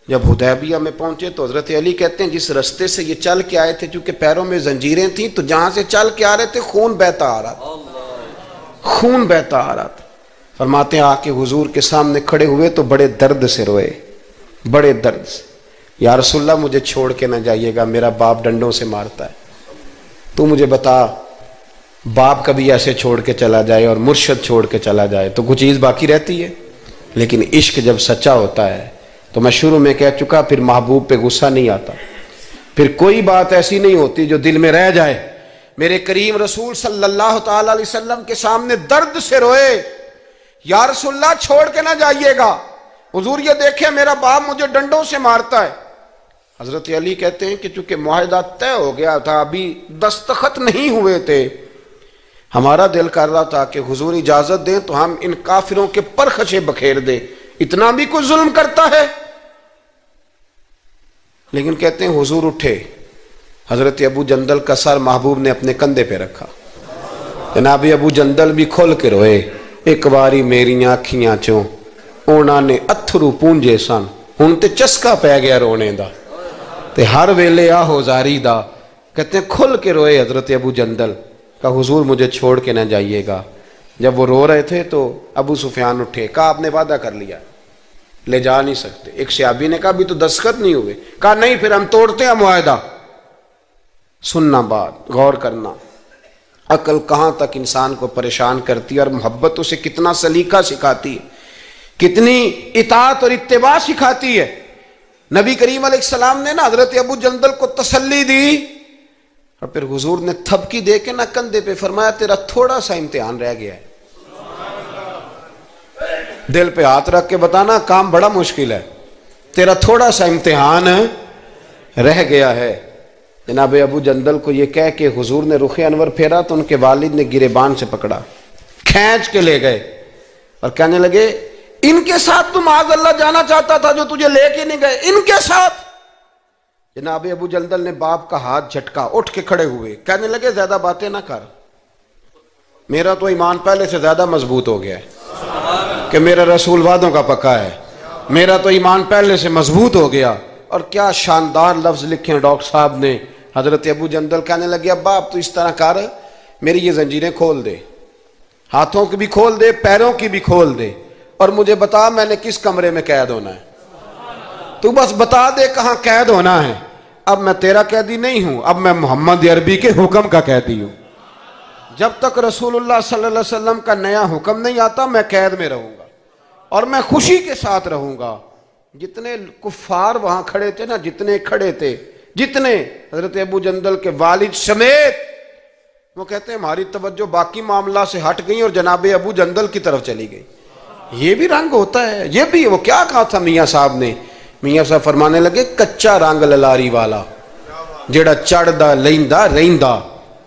جب حدیبیہ میں پہنچے تو حضرت علی کہتے ہیں جس رستے سے یہ چل کے آئے تھے، چونکہ پیروں میں زنجیریں تھیں تو جہاں سے چل کے آ رہے تھے خون بہتا آ رہا تھا، خون بہتا آ رہا تھا۔ فرماتے ہیں آ کے حضور کے سامنے کھڑے ہوئے تو بڑے درد سے روئے، بڑے درد سے، یا رسول اللہ مجھے چھوڑ کے نہ جائیے گا، میرا باپ ڈنڈوں سے مارتا ہے، تو مجھے بتا باپ کبھی ایسے چھوڑ کے چلا جائے اور مرشد چھوڑ کے چلا جائے تو کچھ چیز باقی رہتی ہے، لیکن عشق جب سچا ہوتا ہے تو میں شروع میں کہہ چکا، پھر محبوب پہ غصہ نہیں آتا، پھر کوئی بات ایسی نہیں ہوتی جو دل میں رہ جائے۔ میرے کریم رسول صلی اللہ تعالی علیہ وسلم کے سامنے درد سے روئے، یا رسول اللہ چھوڑ کے نہ جائیے گا، حضور یہ دیکھیں میرا باپ مجھے ڈنڈوں سے مارتا ہے۔ حضرت علی کہتے ہیں کہ چونکہ معاہدہ طے ہو گیا تھا، ابھی دستخط نہیں ہوئے تھے، ہمارا دل کر رہا تھا کہ حضور اجازت دیں تو ہم ان کافروں کے پرخچے بکھیر دیں، اتنا بھی کوئی ظلم کرتا ہے؟ لیکن کہتے ہیں حضور اٹھے، حضرت ابو جندل کا سر محبوب نے اپنے کندھے پہ رکھا، جناب ابو جندل بھی کھل کے روئے، ایک باری میری آنکھیاں چوں اونا نے اتھرو پونجے سن، ہن تے چسکا پہ گیا رونے دا تے ہر ویلے آہو زاری دا۔ کہتے ہیں کھل کے روئے حضرت ابو جندل، کہا حضور مجھے چھوڑ کے نہ جائیے گا۔ جب وہ رو رہے تھے تو ابو سفیان اٹھے، کہا آپ نے وعدہ کر لیا، لے جا نہیں سکتے۔ ایک صحابی نے کہا بھی تو دستخط نہیں ہوئے، کہا نہیں پھر ہم توڑتے ہیں معاہدہ۔ سننا بات، غور کرنا، عقل کہاں تک انسان کو پریشان کرتی ہے اور محبت اسے کتنا سلیقہ سکھاتی ہے، کتنی اطاعت اور اتباع سکھاتی ہے۔ نبی کریم علیہ السلام نے نا حضرت ابو جندل کو تسلی دی، اور پھر حضور نے تھپکی دے کے نا کندھے پہ فرمایا تیرا تھوڑا سا امتحان رہ گیا ہے۔ دل پہ ہاتھ رکھ کے بتانا کام بڑا مشکل ہے، تیرا تھوڑا سا امتحان رہ گیا ہے۔ جناب ابو جندل کو یہ کہہ کہ حضور نے رخ انور پھیرا تو ان کے والد نے گریبان سے پکڑا، کھینچ کے لے گئے اور کہنے لگے ان کے ساتھ تو معاذ اللہ جانا چاہتا تھا جو تجھے لے کے نہیں گئے، ان کے ساتھ۔ جناب ابو جندل نے باپ کا ہاتھ جھٹکا، اٹھ کے کھڑے ہوئے، کہنے لگے زیادہ باتیں نہ کر، میرا تو ایمان پہلے سے زیادہ مضبوط ہو گیا ہے کہ میرا رسول وعدوں کا پکا ہے، میرا تو ایمان پہلے سے مضبوط ہو گیا۔ اور کیا شاندار لفظ لکھے ہیں ڈاکٹر صاحب نے۔ حضرت ابو جندل کہنے لگے ابا اب تو اس طرح کر، میری یہ زنجیریں کھول دے، ہاتھوں کی بھی کھول دے، پیروں کی بھی کھول دے، اور مجھے بتا میں نے کس کمرے میں قید ہونا ہے، تو بس بتا دے کہاں قید ہونا ہے۔ اب میں تیرا قیدی نہیں ہوں، اب میں محمد عربی کے حکم کا قیدی ہوں۔ جب تک رسول اللہ صلی اللہ علیہ وسلم کا نیا حکم نہیں آتا میں قید میں رہوں گا، اور میں خوشی کے ساتھ رہوں گا۔ جتنے کفار وہاں کھڑے تھے نا، جتنے کھڑے تھے، جتنے حضرت ابو جندل کے والد سمیت، وہ کہتے ہیں ہماری توجہ باقی معاملہ سے ہٹ گئی اور جناب ابو جندل کی طرف چلی گئی۔ یہ بھی رنگ ہوتا ہے، یہ بھی وہ کیا کہا تھا میاں صاحب نے؟ میاں صاحب فرمانے لگے کچا رنگ للاری والا جیڑا چڑھدا لیندا رہندا،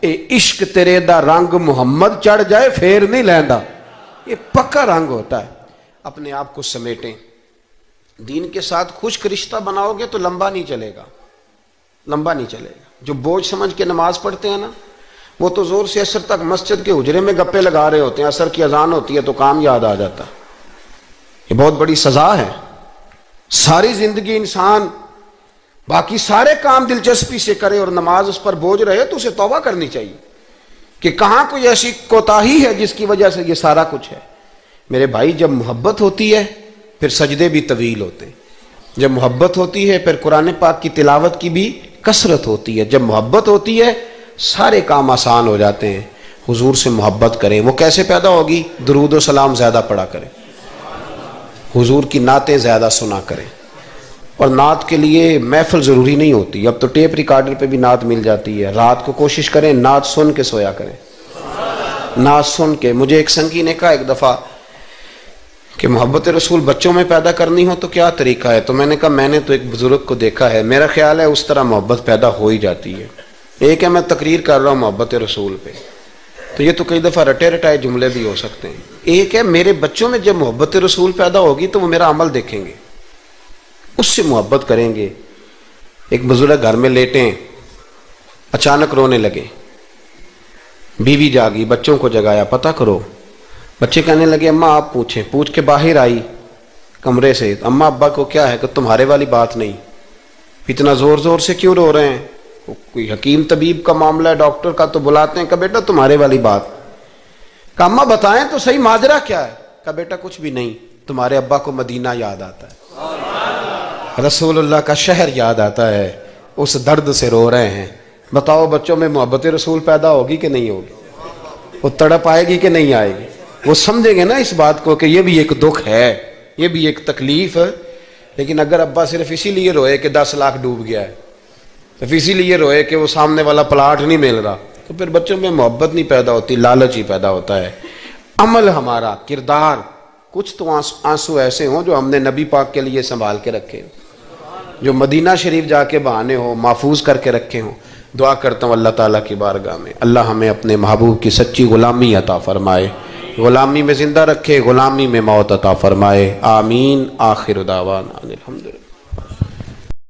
اے عشق تیرے دا رنگ محمد چڑھ جائے پھر نہیں لیندا۔ یہ پکا رنگ ہوتا ہے۔ اپنے آپ کو سمیٹیں، دین کے ساتھ خشک رشتہ بناؤ گے تو لمبا نہیں چلے گا، لمبا نہیں چلے گا۔ جو بوجھ سمجھ کے نماز پڑھتے ہیں نا، وہ تو زور سے عصر تک مسجد کے حجرے میں گپے لگا رہے ہوتے ہیں، عصر کی اذان ہوتی ہے تو کام یاد آ جاتا ہے۔ یہ بہت بڑی سزا ہے۔ ساری زندگی انسان باقی سارے کام دلچسپی سے کرے اور نماز اس پر بوجھ رہے تو اسے توبہ کرنی چاہیے کہ کہاں کوئی ایسی کوتاہی ہے جس کی وجہ سے یہ سارا کچھ ہے۔ میرے بھائی، جب محبت ہوتی ہے پھر سجدے بھی طویل ہوتے ہیں، جب محبت ہوتی ہے پھر قرآن پاک کی تلاوت کی بھی کثرت ہوتی ہے، جب محبت ہوتی ہے سارے کام آسان ہو جاتے ہیں۔ حضور سے محبت کریں، وہ کیسے پیدا ہوگی؟ درود و سلام زیادہ پڑھا کریں، حضور کی نعتیں زیادہ سنا کریں۔ اور نعت کے لیے محفل ضروری نہیں ہوتی، اب تو ٹیپ ریکارڈر پہ بھی نعت مل جاتی ہے۔ رات کو کوشش کریں نعت سن کے سویا کریں، نعت سن کے۔ مجھے ایک سنگی نے کہا ایک دفعہ کہ محبت رسول بچوں میں پیدا کرنی ہو تو کیا طریقہ ہے؟ تو میں نے کہا میں نے تو ایک بزرگ کو دیکھا ہے، میرا خیال ہے اس طرح محبت پیدا ہو ہی جاتی ہے۔ ایک ہے میں تقریر کر رہا ہوں محبت رسول پہ، تو یہ تو کئی دفعہ رٹے رٹائے جملے بھی ہو سکتے ہیں۔ ایک ہے میرے بچوں میں جب محبت رسول پیدا ہوگی تو وہ میرا عمل دیکھیں گے، اس سے محبت کریں گے۔ ایک بزرگ گھر میں لیٹیں، اچانک رونے لگے، بیوی جاگی، بچوں کو جگایا، پتہ کرو۔ بچے کہنے لگے اماں آپ پوچھیں، پوچھ کے باہر آئی کمرے سے، اماں ابا کو کیا ہے؟ کہ تمہارے والی بات نہیں، اتنا زور زور سے کیوں رو رہے ہیں؟ کوئی حکیم طبیب کا معاملہ ہے، ڈاکٹر کا تو بلاتے ہیں۔ کہ بیٹا تمہارے والی بات۔ کہ اماں بتائیں تو صحیح ماجرا کیا ہے؟ کہ بیٹا کچھ بھی نہیں، تمہارے ابا کو مدینہ یاد آتا ہے، رسول اللہ کا شہر یاد آتا ہے، اس درد سے رو رہے ہیں۔ بتاؤ بچوں میں محبت رسول پیدا ہوگی کہ نہیں ہوگی؟ وہ تڑپ آئے گی کہ نہیں آئے گی؟ وہ سمجھیں گے نا اس بات کو کہ یہ بھی ایک دکھ ہے، یہ بھی ایک تکلیف ہے۔ لیکن اگر ابا صرف اسی لیے روئے کہ 10 لاکھ ڈوب گیا ہے، صرف اسی لیے روئے کہ وہ سامنے والا پلاٹ نہیں مل رہا، تو پھر بچوں میں محبت نہیں پیدا ہوتی، لالچ ہی پیدا ہوتا ہے۔ عمل ہمارا، کردار، کچھ تو آنسو ایسے ہوں جو ہم نے نبی پاک کے لیے سنبھال کے رکھے، جو مدینہ شریف جا کے بہانے ہو محفوظ کر کے رکھے ہوں. دعا کرتا ہوں اللہ تعالیٰ کی بارگاہ میں اللہ ہمیں اپنے محبوب کی سچی غلامی عطا فرمائے, غلامی میں زندہ رکھے, غلامی میں موت عطا فرمائے. آمین. آخر دعوانا الحمدللہ.